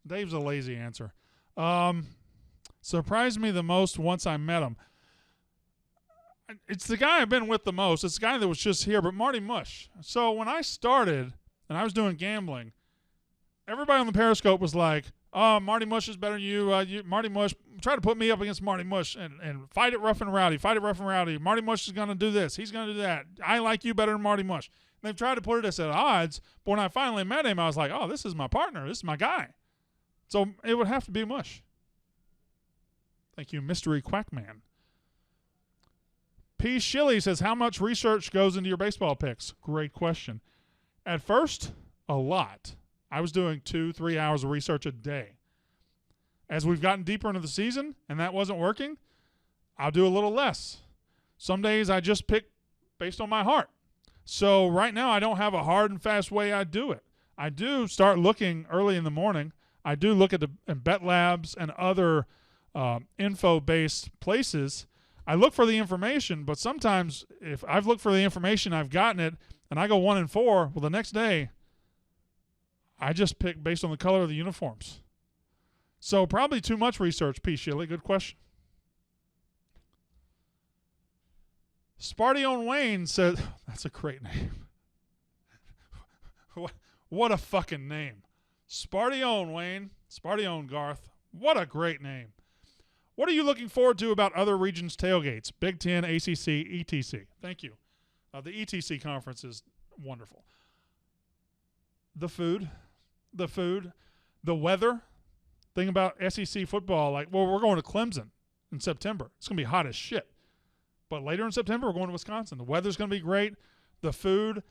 Dave's a lazy answer. Surprised me the most once I met him. It's the guy I've been with the most. It's the guy that was just here, but Marty Mush. So when I started and I was doing gambling, everybody on the Periscope was like, oh, Marty Mush is better than you. Marty Mush, try to put me up against Marty Mush and fight it rough and rowdy. Fight it rough and rowdy. Marty Mush is going to do this. He's going to do that. I like you better than Marty Mush. And they've tried to put us at odds, but when I finally met him, I was like, oh, this is my partner. This is my guy. So it would have to be Mush. Thank you, Mystery Quackman. P. Shilly says, how much research goes into your baseball picks? Great question. At first, a lot. I was doing 2-3 hours of research a day. As we've gotten deeper into the season and that wasn't working, I'll do a little less. Some days I just pick based on my heart. So right now I don't have a hard and fast way I do it. I do start looking early in the morning. I do look at the Bet Labs and other info-based places. I look for the information, but sometimes if I've looked for the information, I've gotten it, and I go 1-4, well, the next day I just pick based on the color of the uniforms. So probably too much research, P. Shilley. Good question. Sparty-owned Wayne says, that's a great name. What a fucking name. Sparty-owned Wayne. Sparty-owned Garth. What a great name. What are you looking forward to about other regions' tailgates? Big Ten, ACC, ETC. Thank you. The ETC conference is wonderful. The food. The weather. Thing about SEC football, like, well, we're going to Clemson in September. It's going to be hot as shit. But later in September, we're going to Wisconsin. The weather's going to be great. The food,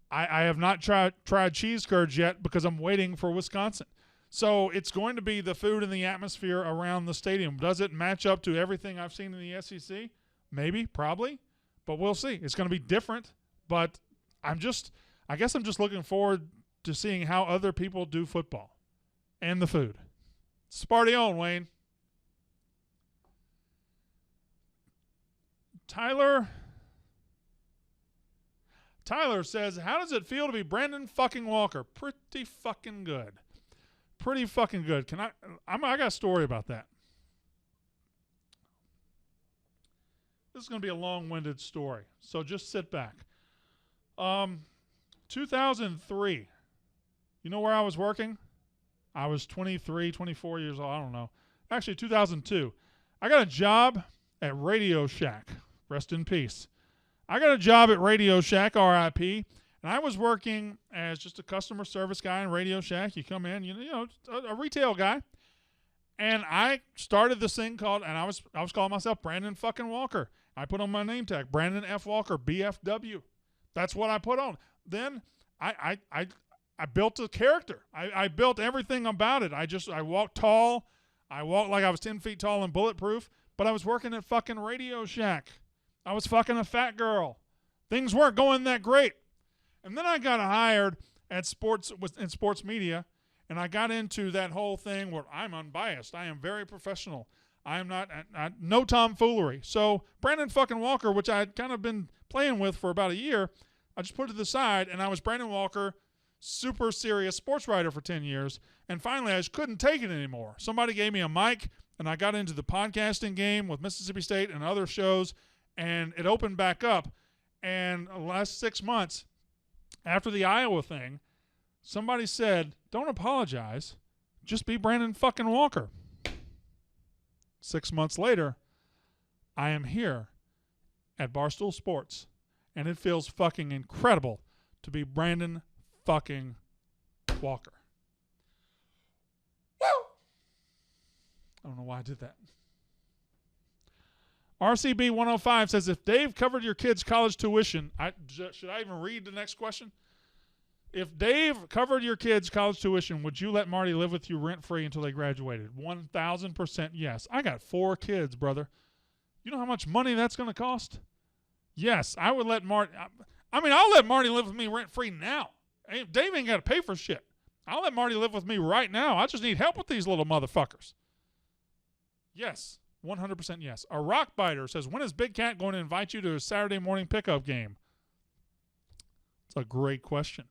I have not tried cheese curds yet because I'm waiting for Wisconsin. So it's going to be the food and the atmosphere around the stadium. Does it match up to everything I've seen in the SEC? Maybe, probably. But we'll see. It's going to be different. But I guess I'm just looking forward to seeing how other people do football and the food. Sparty on, Wayne. Tyler says, how does it feel to be Brandon fucking Walker? Pretty fucking good. Pretty fucking good. I got a story about that. This is going to be a long-winded story, so just sit back. 2003. You know where I was working? I was 23, 24 years old. I don't know. Actually, 2002. I got a job at Radio Shack. Rest in peace. I got a job at Radio Shack, RIP, and I was working as just a customer service guy in Radio Shack. You come in, you know, a retail guy. And I started this thing called, and I was calling myself Brandon fucking Walker. I put on my name tag, Brandon F. Walker, BFW. That's what I put on. Then I built a character. I built everything about it. I walked tall. I walked like I was 10 feet tall and bulletproof, but I was working at fucking Radio Shack. I was fucking a fat girl. Things weren't going that great. And then I got hired at sports media, and I got into that whole thing where I'm unbiased. I am very professional. I am not no tomfoolery. So Brandon fucking Walker, which I had kind of been playing with for about a year, I just put it to the side, and I was Brandon Walker, super serious sports writer for 10 years. And finally, I just couldn't take it anymore. Somebody gave me a mic, and I got into the podcasting game with Mississippi State and other shows, and it opened back up. And the last 6 months, after the Iowa thing, somebody said, don't apologize. Just be Brandon fucking Walker. 6 months later, I am here at Barstool Sports, and it feels fucking incredible to be Brandon fucking Walker. Woo! I don't know why I did that. RCB 105 says, if Dave covered your kid's college tuition, should I even read the next question? If Dave covered your kid's college tuition, would you let Marty live with you rent-free until they graduated? 1,000% yes. I got 4 kids, brother. You know how much money that's going to cost? Yes, I would let Marty. I'll let Marty live with me rent-free now. Dave ain't got to pay for shit. I'll let Marty live with me right now. I just need help with these little motherfuckers. Yes, 100% yes. A rock biter says, when is Big Cat going to invite you to a Saturday morning pickup game? It's a great question.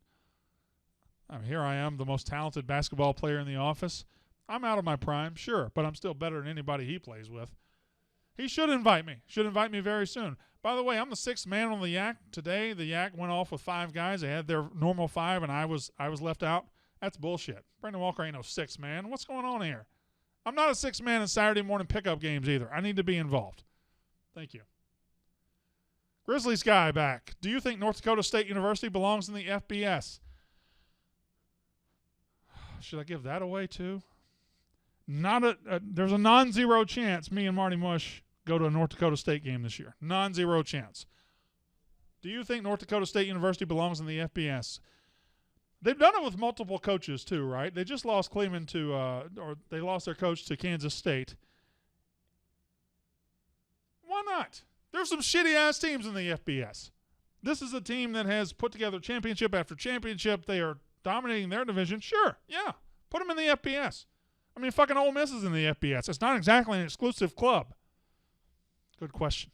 Here I am, the most talented basketball player in the office. I'm out of my prime, sure, but I'm still better than anybody he plays with. He should invite me. Should invite me very soon. By the way, I'm the 6th man on the Yak today. The Yak went off with 5 guys. They had their normal 5, and I was left out. That's bullshit. Brandon Walker ain't no 6th man. What's going on here? I'm not a 6th man in Saturday morning pickup games either. I need to be involved. Thank you. Grizzly Sky back. Do you think North Dakota State University belongs in the FBS? Should I give that away too? There's a non-zero chance me and Marty Mush go to a North Dakota State game this year. Non-zero chance. Do you think North Dakota State University belongs in the FBS? They've done it with multiple coaches too, right? They just lost Cleveland or they lost their coach to Kansas State. Why not? There's some shitty-ass teams in the FBS. This is a team that has put together championship after championship. They are dominating their division. Sure, yeah, Put them in the FBS. I mean, fucking Ole Miss is in the FBS. It's not exactly an exclusive club. Good question.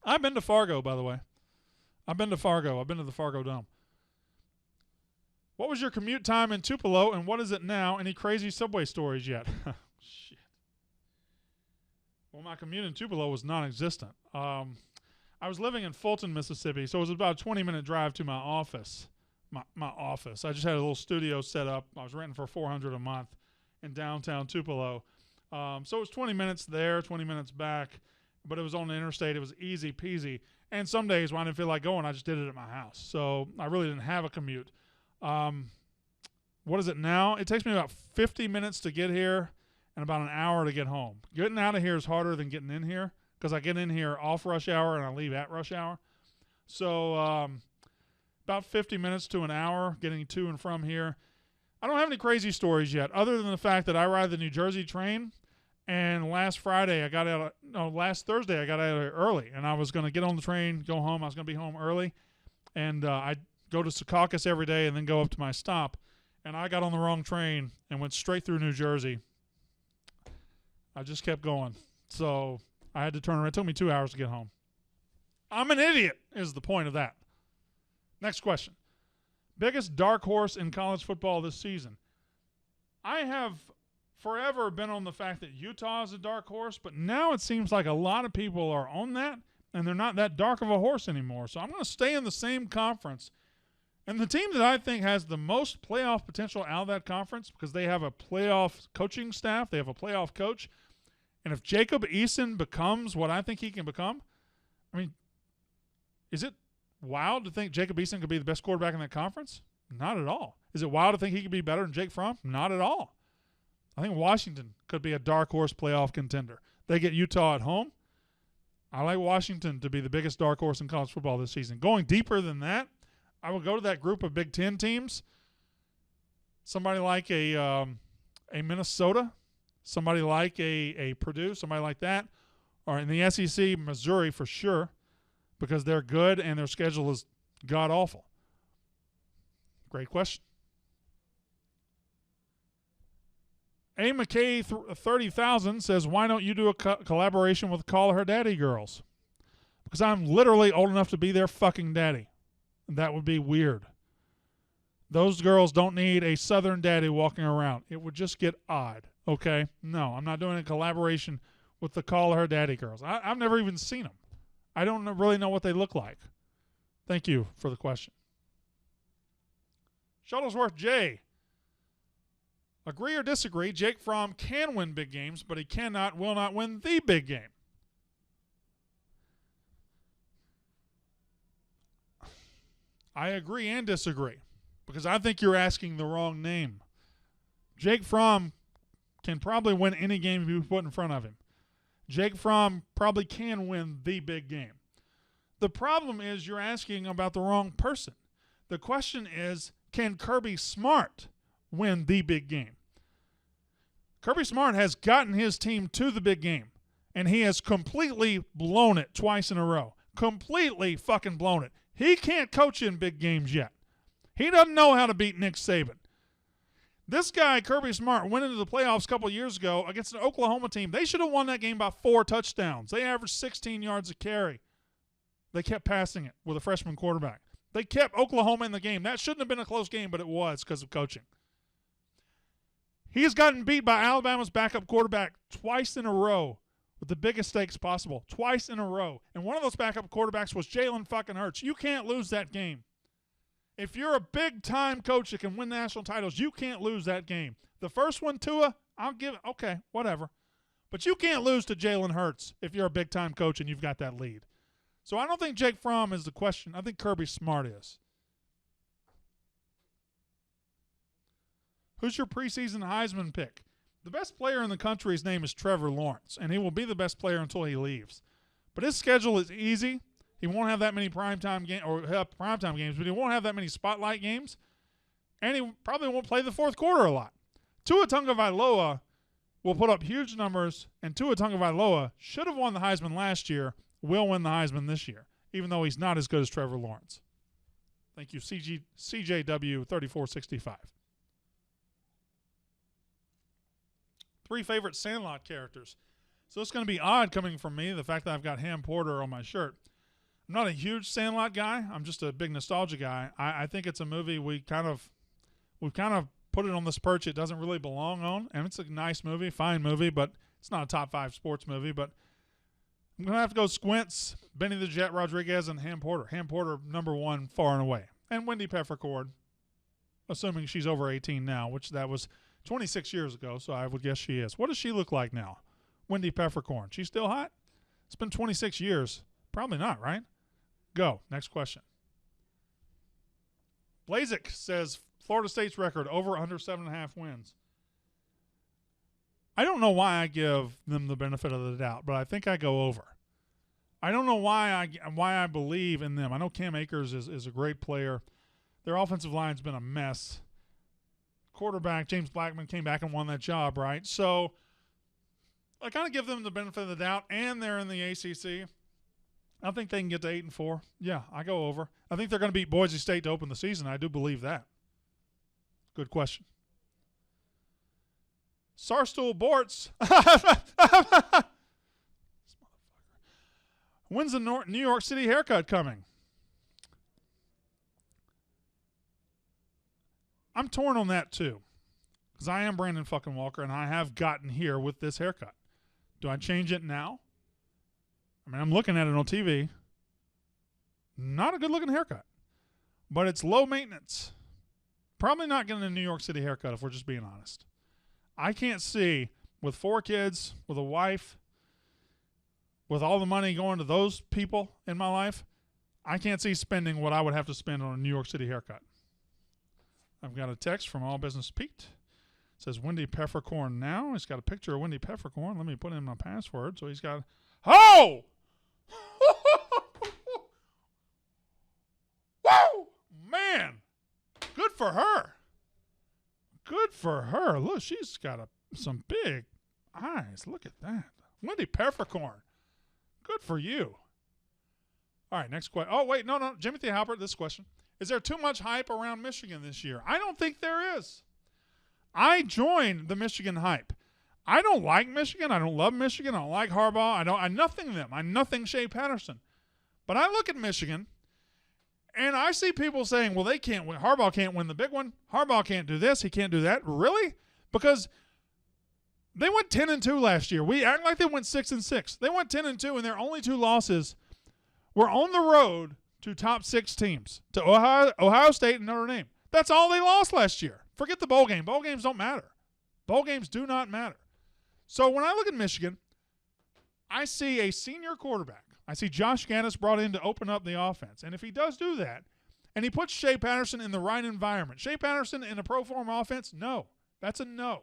I've been to Fargo, by the way. I've been to Fargo. I've been to the Fargo Dome. What was your commute time in Tupelo, and what is it now? Any crazy subway stories yet? Shit. Well, my commute in Tupelo was non-existent. I was living in Fulton, Mississippi, so it was about a 20-minute drive to my office. My office. I just had a little studio set up. I was renting for $400 a month in downtown Tupelo. So it was 20 minutes there, 20 minutes back, but it was on the interstate. It was easy peasy. And some days when I didn't feel like going, I just did it at my house. So I really didn't have a commute. What is it now? It takes me about 50 minutes to get here and about an hour to get home. Getting out of here is harder than getting in here because I get in here off rush hour and I leave at rush hour. So about 50 minutes to an hour getting to and from here. I don't have any crazy stories yet other than the fact that I ride the New Jersey train. And last Thursday I got out of here early, and I was going to get on the train, go home. I was going to be home early, and I go to Secaucus every day and then go up to my stop. And I got on the wrong train and went straight through New Jersey. I just kept going. So I had to turn around. It took me 2 hours to get home. I'm an idiot is the point of that. Next question. Biggest dark horse in college football this season. I have forever been on the fact that Utah is a dark horse, but now it seems like a lot of people are on that, and they're not that dark of a horse anymore. So I'm going to stay in the same conference. And the team that I think has the most playoff potential out of that conference, because they have a playoff coaching staff, they have a playoff coach, and if Jacob Eason becomes what I think he can become, I mean, is it wild to think Jacob Eason could be the best quarterback in that conference? Not at all. Is it wild to think he could be better than Jake Fromm? Not at all. I think Washington could be a dark horse playoff contender. They get Utah at home. I like Washington to be the biggest dark horse in college football this season. Going deeper than that, I would go to that group of Big Ten teams. Somebody like a Minnesota, somebody like a Purdue, somebody like that. Or in the SEC, Missouri for sure, because they're good and their schedule is god-awful. Great question. A. McKay 30,000 says, why don't you do a collaboration with Call Her Daddy girls? Because I'm literally old enough to be their fucking daddy. That would be weird. Those girls don't need a southern daddy walking around. It would just get odd, okay? No, I'm not doing a collaboration with the Call Her Daddy girls. I've never even seen them. I don't really know what they look like. Thank you for the question. Shuttlesworth J. Agree or disagree, Jake Fromm can win big games, but he will not win the big game. I agree and disagree because I think you're asking the wrong name. Jake Fromm can probably win any game you put in front of him. Jake Fromm probably can win the big game. The problem is you're asking about the wrong person. The question is, can Kirby Smart win the big game? Kirby Smart has gotten his team to the big game, and he has completely blown it twice in a row. Completely fucking blown it. He can't coach in big games yet. He doesn't know how to beat Nick Saban. This guy, Kirby Smart, went into the playoffs a couple of years ago against an Oklahoma team. They should have won that game by 4 touchdowns. They averaged 16 yards a carry. They kept passing it with a freshman quarterback. They kept Oklahoma in the game. That shouldn't have been a close game, but it was because of coaching. He's gotten beat by Alabama's backup quarterback twice in a row with the biggest stakes possible. Twice in a row. And one of those backup quarterbacks was Jalen fucking Hurts. You can't lose that game. If you're a big-time coach that can win national titles, you can't lose that game. The first one, Tua, I'll give it. Okay, whatever. But you can't lose to Jalen Hurts if you're a big-time coach and you've got that lead. So I don't think Jake Fromm is the question. I think Kirby Smart is. Who's your preseason Heisman pick? The best player in the country's name is Trevor Lawrence, and he will be the best player until he leaves. But his schedule is easy. He won't have that many primetime games, but he won't have that many spotlight games, and he probably won't play the fourth quarter a lot. Tua Tagovailoa will put up huge numbers, and Tua Tagovailoa should have won the Heisman last year, will win the Heisman this year, even though he's not as good as Trevor Lawrence. Thank you, CJW 3465. 3 favorite Sandlot characters. So it's going to be odd coming from me, the fact that I've got Ham Porter on my shirt. I'm not a huge Sandlot guy. I'm just a big nostalgia guy. I think it's a movie we've kind of put it on this perch it doesn't really belong on. And it's a nice movie, fine movie, but it's not a top 5 sports movie. But I'm going to have to go Squints, Benny the Jet Rodriguez, and Ham Porter. Ham Porter, number 1, far and away. And Wendy Peppercorn, assuming she's over 18 now, which that was 26 years ago, so I would guess she is. What does she look like now? Wendy Peppercorn. She's still hot? It's been 26 years. Probably not, right? Go. Next question. Blazik says Florida State's record over under 7.5 wins. I don't know why I give them the benefit of the doubt, but I think I go over. I don't know why I believe in them. I know Cam Akers is a great player. Their offensive line's been a mess. Quarterback James Blackman came back and won that job, right? So I kind of give them the benefit of the doubt, and they're in the ACC. I think they can get to 8-4. Yeah, I go over. I think they're going to beat Boise State to open the season. I do believe that. Good question. Sarstool Bortz. When's the New York City haircut coming? I'm torn on that too, because I am Brandon fucking Walker, and I have gotten here with this haircut. Do I change it now? I mean, I'm looking at it on TV. Not a good-looking haircut, but it's low maintenance. Probably not getting a New York City haircut if we're just being honest. I can't see, with 4 kids, with a wife, with all the money going to those people in my life, I can't see spending what I would have to spend on a New York City haircut. I've got a text from All Business Pete. It says Wendy Peppercorn now. He's got a picture of Wendy Peppercorn. Let me put in my password. So he's got... Oh! Woo! Man! Good for her. Good for her. Look, she's got some big eyes. Look at that. Wendy Peppercorn. Good for you. All right, next question. Oh, wait, no. Jimothy Halpert, this question. Is there too much hype around Michigan this year? I don't think there is. I joined the Michigan hype. I don't like Michigan. I don't love Michigan. I don't like Harbaugh. I nothing them. I nothing Shea Patterson. But I look at Michigan, and I see people saying, well, they can't win. Harbaugh can't win the big one. Harbaugh can't do this. He can't do that. Really? Because they went 10-2 last year. We act like they went 6-6. They went 10-2, and their only 2 losses were on the road to top 6 teams, to Ohio State and Notre Dame. That's all they lost last year. Forget the bowl game. Bowl games don't matter. Bowl games do not matter. So when I look at Michigan, I see a senior quarterback. I see Josh Gattis brought in to open up the offense. And if he does do that, and he puts Shea Patterson in the right environment, Shea Patterson in a pro form offense, no. That's a no.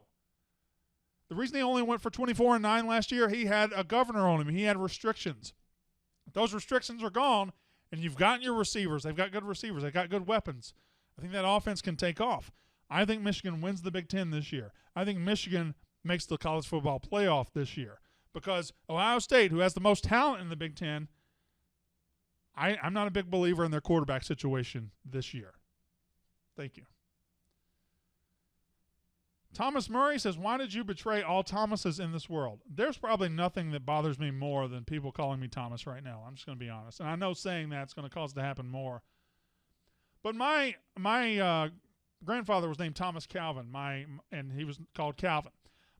The reason he only went for 24-9 last year, he had a governor on him. He had restrictions. Those restrictions are gone, and you've gotten your receivers. They've got good receivers. They've got good weapons. I think that offense can take off. I think Michigan wins the Big Ten this year. I think Michigan makes the college football playoff this year because Ohio State, who has the most talent in the Big Ten, I'm not a big believer in their quarterback situation this year. Thank you. Thomas Murray says, why did you betray all Thomases in this world? There's probably nothing that bothers me more than people calling me Thomas right now. I'm just going to be honest. And I know saying that's going to cause it to happen more. But my grandfather was named Thomas Calvin, and he was called Calvin.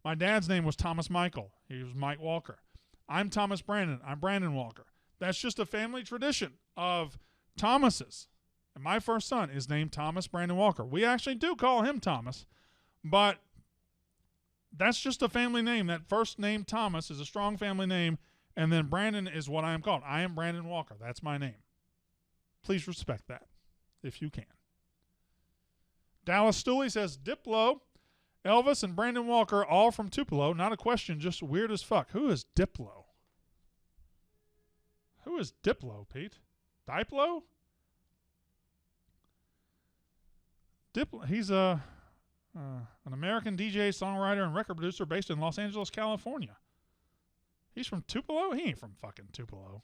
My dad's name was Thomas Michael. He was Mike Walker. I'm Thomas Brandon. I'm Brandon Walker. That's just a family tradition of Thomases. And my first son is named Thomas Brandon Walker. We actually do call him Thomas, but that's just a family name. That first name, Thomas, is a strong family name, and then Brandon is what I am called. I am Brandon Walker. That's my name. Please respect that if you can. Dallas Stooley says, Diplo, Elvis, and Brandon Walker, all from Tupelo. Not a question, just weird as fuck. Who is Diplo? Who is Diplo, Pete? Diplo? Diplo. He's an American DJ, songwriter, and record producer based in Los Angeles, California. He's from Tupelo? He ain't from fucking Tupelo.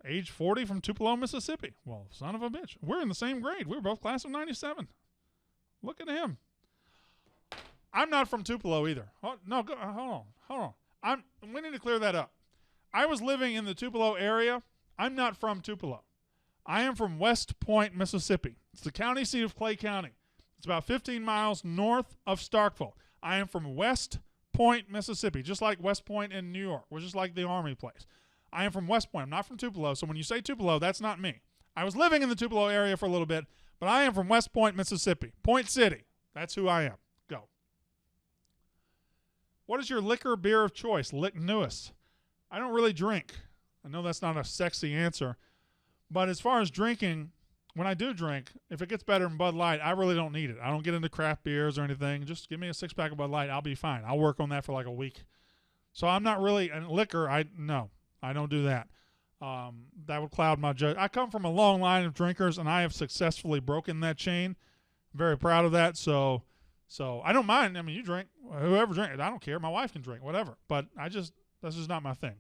Age 40 from Tupelo, Mississippi. Well, son of a bitch. We're in the same grade. We were both class of 97. Look at him. I'm not from Tupelo either. No, hold on. We need to clear that up. I was living in the Tupelo area. I'm not from Tupelo. I am from West Point, Mississippi. It's the county seat of Clay County. It's about 15 miles north of Starkville. I am from West Point, Mississippi, just like West Point in New York, which is like the Army place. I am from West Point. I'm not from Tupelo, so when you say Tupelo, that's not me. I was living in the Tupelo area for a little bit, but I am from West Point, Mississippi. Point City. That's who I am. Go. What is your liquor beer of choice? Lick Newis. I don't really drink. I know that's not a sexy answer, but as far as drinking, when I do drink, if it gets better than Bud Light, I really don't need it. I don't get into craft beers or anything. Just give me a 6-pack of Bud Light. I'll be fine. I'll work on that for like a week. So I'm not really, and liquor, no, I don't do that. That would cloud my judgment. I come from a long line of drinkers, and I have successfully broken that chain. I'm very proud of that. So I don't mind. I mean, you drink, whoever drinks, I don't care. My wife can drink, whatever. But that's just not my thing.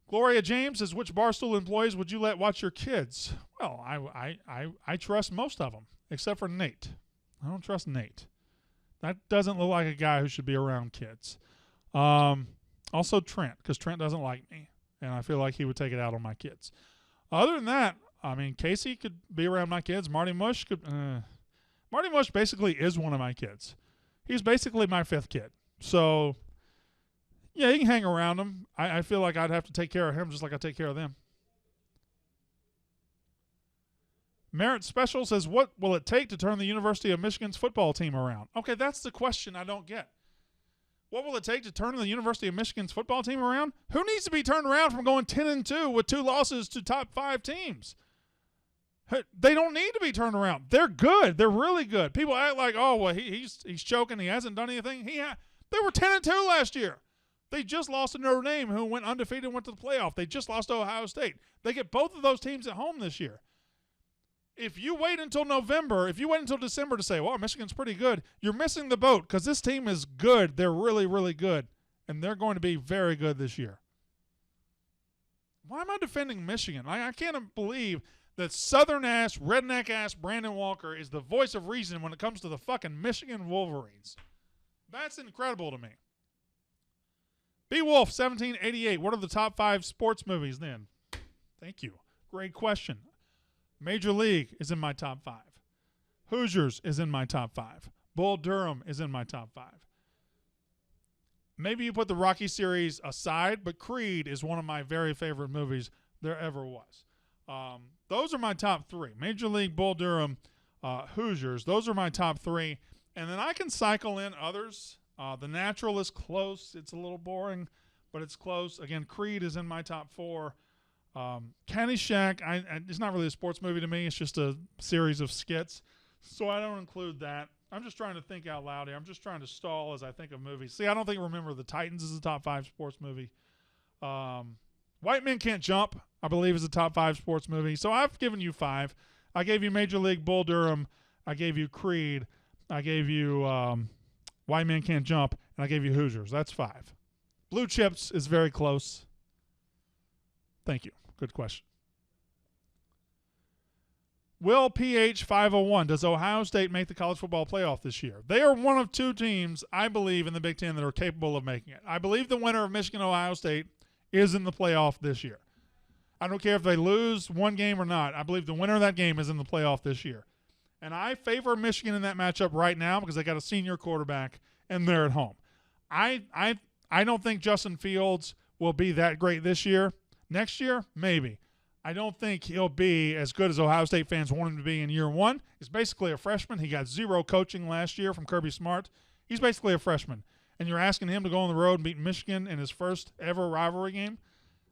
Gloria James says, which Barstool employees would you let watch your kids? Well, I trust most of them, except for Nate. I don't trust Nate. That doesn't look like a guy who should be around kids. Also Trent, because Trent doesn't like me, and I feel like he would take it out on my kids. Other than that, I mean, Casey could be around my kids. Marty Mush could. Marty Mush basically is one of my kids. He's basically my 5th kid. So, yeah, he can hang around him. I feel like I'd have to take care of him just like I take care of them. Merit Special says, what will it take to turn the University of Michigan's football team around? Okay, that's the question I don't get. What will it take to turn the University of Michigan's football team around? Who needs to be turned around from going 10-2 with 2 losses to top 5 teams? They don't need to be turned around. They're good. They're really good. People act like, oh, well, he's choking. He hasn't done anything. They were 10-2 last year. They just lost to Notre Dame, who went undefeated and went to the playoff. They just lost to Ohio State. They get both of those teams at home this year. If you wait until November, if you wait until December to say, well, Michigan's pretty good, you're missing the boat because this team is good. They're really, really good, and they're going to be very good this year. Why am I defending Michigan? I can't believe that Southern-ass, redneck-ass Brandon Walker is the voice of reason when it comes to the fucking Michigan Wolverines. That's incredible to me. B-Wolf, 1788. What are the top 5 sports movies then? Thank you. Great question. Major League is in my top 5. Hoosiers is in my top 5. Bull Durham is in my top 5. Maybe you put the Rocky series aside, but Creed is one of my very favorite movies there ever was. Those are my top 3. Major League, Bull Durham, Hoosiers. Those are my top 3. And then I can cycle in others. The Natural is close. It's a little boring, but it's close. Again, Creed is in my top 4. Caddyshack, it's not really a sports movie to me. It's just a series of skits. So I don't include that. I'm just trying to think out loud here. I'm just trying to stall as I think of movies. See, I don't think Remember the Titans is a top 5 sports movie. White Men Can't Jump, I believe, is a top 5 sports movie. So I've given you 5. I gave you Major League, Bull Durham. I gave you Creed. I gave you White Men Can't Jump. And I gave you Hoosiers. That's 5. Blue Chips is very close. Thank you. Good question. Will PH 501, does Ohio State make the college football playoff this year? They are one of 2 teams, I believe, in the Big Ten that are capable of making it. I believe the winner of Michigan-Ohio State is in the playoff this year. I don't care if they lose one game or not. I believe the winner of that game is in the playoff this year. And I favor Michigan in that matchup right now because they got a senior quarterback and they're at home. I don't think Justin Fields will be that great this year. Next year, maybe. I don't think he'll be as good as Ohio State fans want him to be in year 1. He's basically a freshman. He got 0 coaching last year from Kirby Smart. He's basically a freshman. And you're asking him to go on the road and beat Michigan in his first ever rivalry game?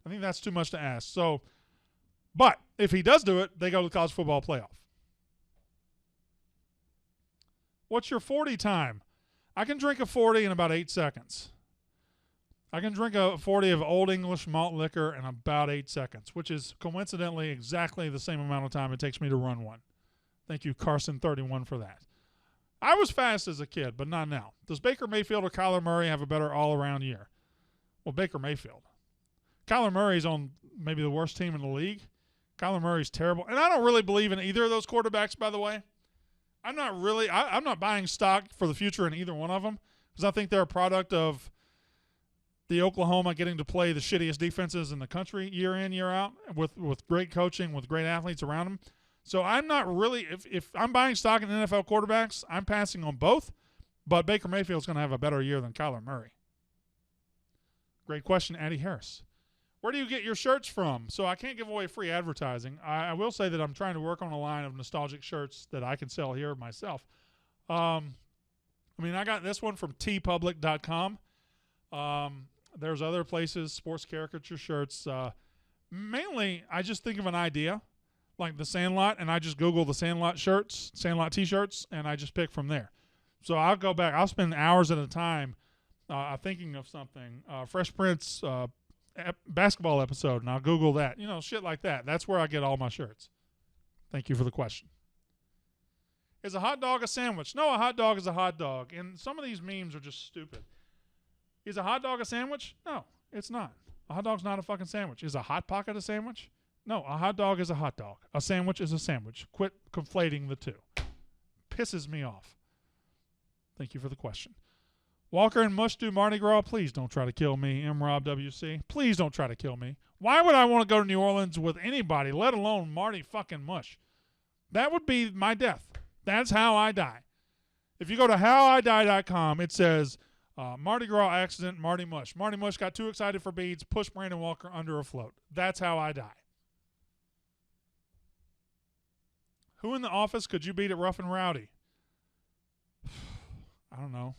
I think that's too much to ask. So, but if he does do it, they go to the college football playoff. What's your 40 time? I can drink a 40 in about 8 seconds. I can drink a 40 of Old English malt liquor in about 8 seconds, which is coincidentally exactly the same amount of time it takes me to run one. Thank you, Carson31, for that. I was fast as a kid, but not now. Does Baker Mayfield or Kyler Murray have a better all-around year? Well, Baker Mayfield. Kyler Murray's on maybe the worst team in the league. Kyler Murray's terrible. And I don't really believe in either of those quarterbacks, by the way. I'm not buying stock for the future in either one of them because I think they're a product of the Oklahoma getting to play the shittiest defenses in the country year in, year out with great coaching, with great athletes around them. So I'm not really – if I'm buying stock in NFL quarterbacks, I'm passing on both. But Baker Mayfield's going to have a better year than Kyler Murray. Great question, Addie Harris. Where do you get your shirts from? So I can't give away free advertising. I will say that I'm trying to work on a line of nostalgic shirts that I can sell here myself. I got this one from tpublic.com. There's other places, sports caricature shirts. Mainly, I just think of an idea, like the Sandlot, and I just Google the Sandlot shirts, Sandlot T-shirts, and I just pick from there. So I'll go back. I'll spend hours at a time thinking of something. Fresh Prince basketball episode, and I'll Google that. Shit like that. That's where I get all my shirts. Thank you for the question. Is a hot dog a sandwich? No, a hot dog is a hot dog. And some of these memes are just stupid. Is a hot dog a sandwich? No, it's not. A hot dog's not a fucking sandwich. Is a Hot Pocket a sandwich? No, a hot dog is a hot dog. A sandwich is a sandwich. Quit conflating the two. Pisses me off. Thank you for the question. Walker and Mush do Mardi Gras. Please don't try to kill me, M-Rob WC. Please don't try to kill me. Why would I want to go to New Orleans with anybody, let alone Marty fucking Mush? That would be my death. That's how I die. If you go to howidie.com, it says Mardi Gras accident, Marty Mush. Marty Mush got too excited for beads, pushed Brandon Walker under a float. That's how I die. Who in the office could you beat at Rough and Rowdy? I don't know.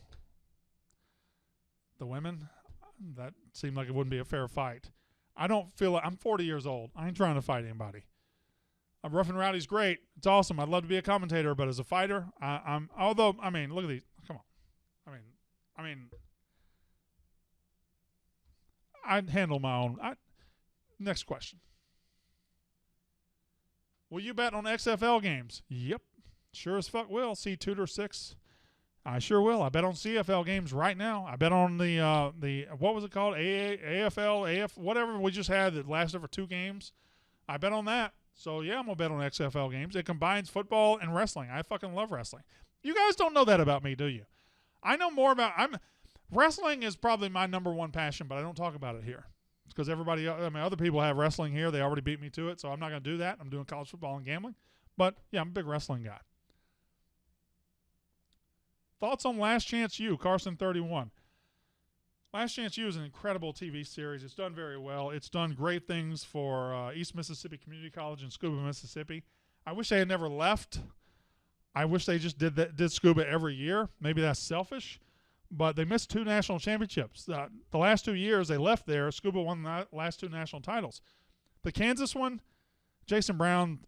The women? That seemed like it wouldn't be a fair fight. I don't feel like I'm 40 years old. I ain't trying to fight anybody. Rough and Rowdy's great. It's awesome. I'd love to be a commentator, but as a fighter, look at these. Come on. I'd handle my own. Next question. Will you bet on XFL games? Yep. Sure as fuck will. See Tudor 6. I sure will. I bet on CFL games right now. I bet on the what was it called? AFL, AF, whatever we just had that lasted for 2 games. I bet on that. So, yeah, I'm going to bet on XFL games. It combines football and wrestling. I fucking love wrestling. You guys don't know that about me, do you? I know more about wrestling is probably my number one passion, but I don't talk about it here. It's because other people have wrestling here. They already beat me to it, so I'm not going to do that. I'm doing college football and gambling. But, yeah, I'm a big wrestling guy. Thoughts on Last Chance U, Carson 31. Last Chance U is an incredible TV series. It's done very well. It's done great things for East Mississippi Community College in Scooba, Mississippi. I wish they had never left. I wish they just did Scuba every year. Maybe that's selfish, but they missed 2 national championships. The last 2 years they left there, Scuba won the last 2 national titles. The Kansas one, Jason Brown,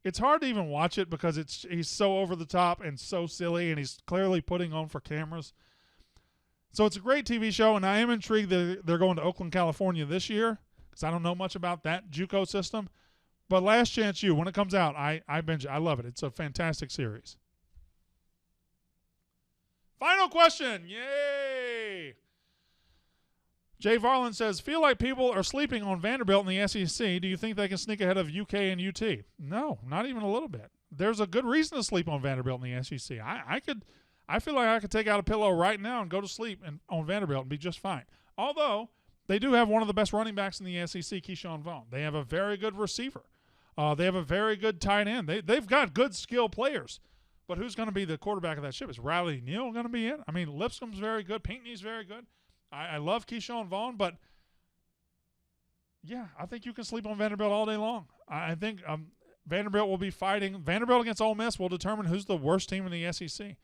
it's hard to even watch it because he's so over the top and so silly, and he's clearly putting on for cameras. So it's a great TV show, and I am intrigued that they're going to Oakland, California this year because I don't know much about that JUCO system. But Last Chance U, when it comes out, I binge it. I love it. It's a fantastic series. Final question. Yay! Jay Varlin says, feel like people are sleeping on Vanderbilt in the SEC. Do you think they can sneak ahead of UK and UT? No, not even a little bit. There's a good reason to sleep on Vanderbilt in the SEC. I feel like I could take out a pillow right now and go to sleep on Vanderbilt and be just fine. Although, they do have one of the best running backs in the SEC, Keyshawn Vaughn. They have a very good receiver. They have a very good tight end. They've got good skill players. But who's going to be the quarterback of that ship? Is Riley Neal going to be in? I mean, Lipscomb's very good. Pinckney's very good. I love Keyshawn Vaughn, but, yeah, I think you can sleep on Vanderbilt all day long. I think Vanderbilt will be fighting. Vanderbilt against Ole Miss will determine who's the worst team in the SEC.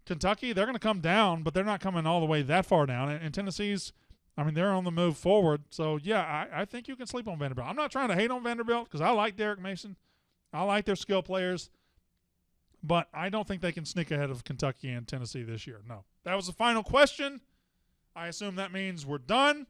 Kentucky, they're going to come down, but they're not coming all the way that far down. And Tennessee's, they're on the move forward. So, yeah, I think you can sleep on Vanderbilt. I'm not trying to hate on Vanderbilt because I like Derek Mason. I like their skill players. But I don't think they can sneak ahead of Kentucky and Tennessee this year. No. That was the final question. I assume that means we're done.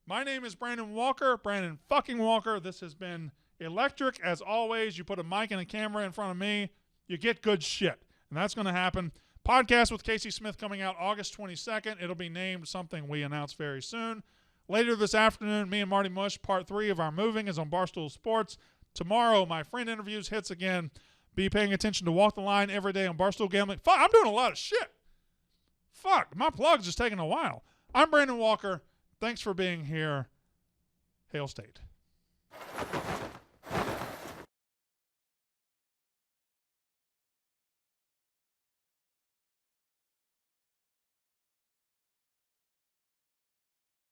My name is Brandon Walker. Brandon fucking Walker. This has been electric. As always, you put a mic and a camera in front of me, you get good shit. And that's going to happen. Podcast with Casey Smith coming out August 22nd. It'll be named something we announce very soon. Later this afternoon, me and Marty Mush, part 3 of our moving is on Barstool Sports. Tomorrow, my friend interviews hits again. Be paying attention to Walk the Line every day on Barstool Gambling. Fuck, I'm doing a lot of shit. Fuck, my plug's just taking a while. I'm Brandon Walker. Thanks for being here. Hail State.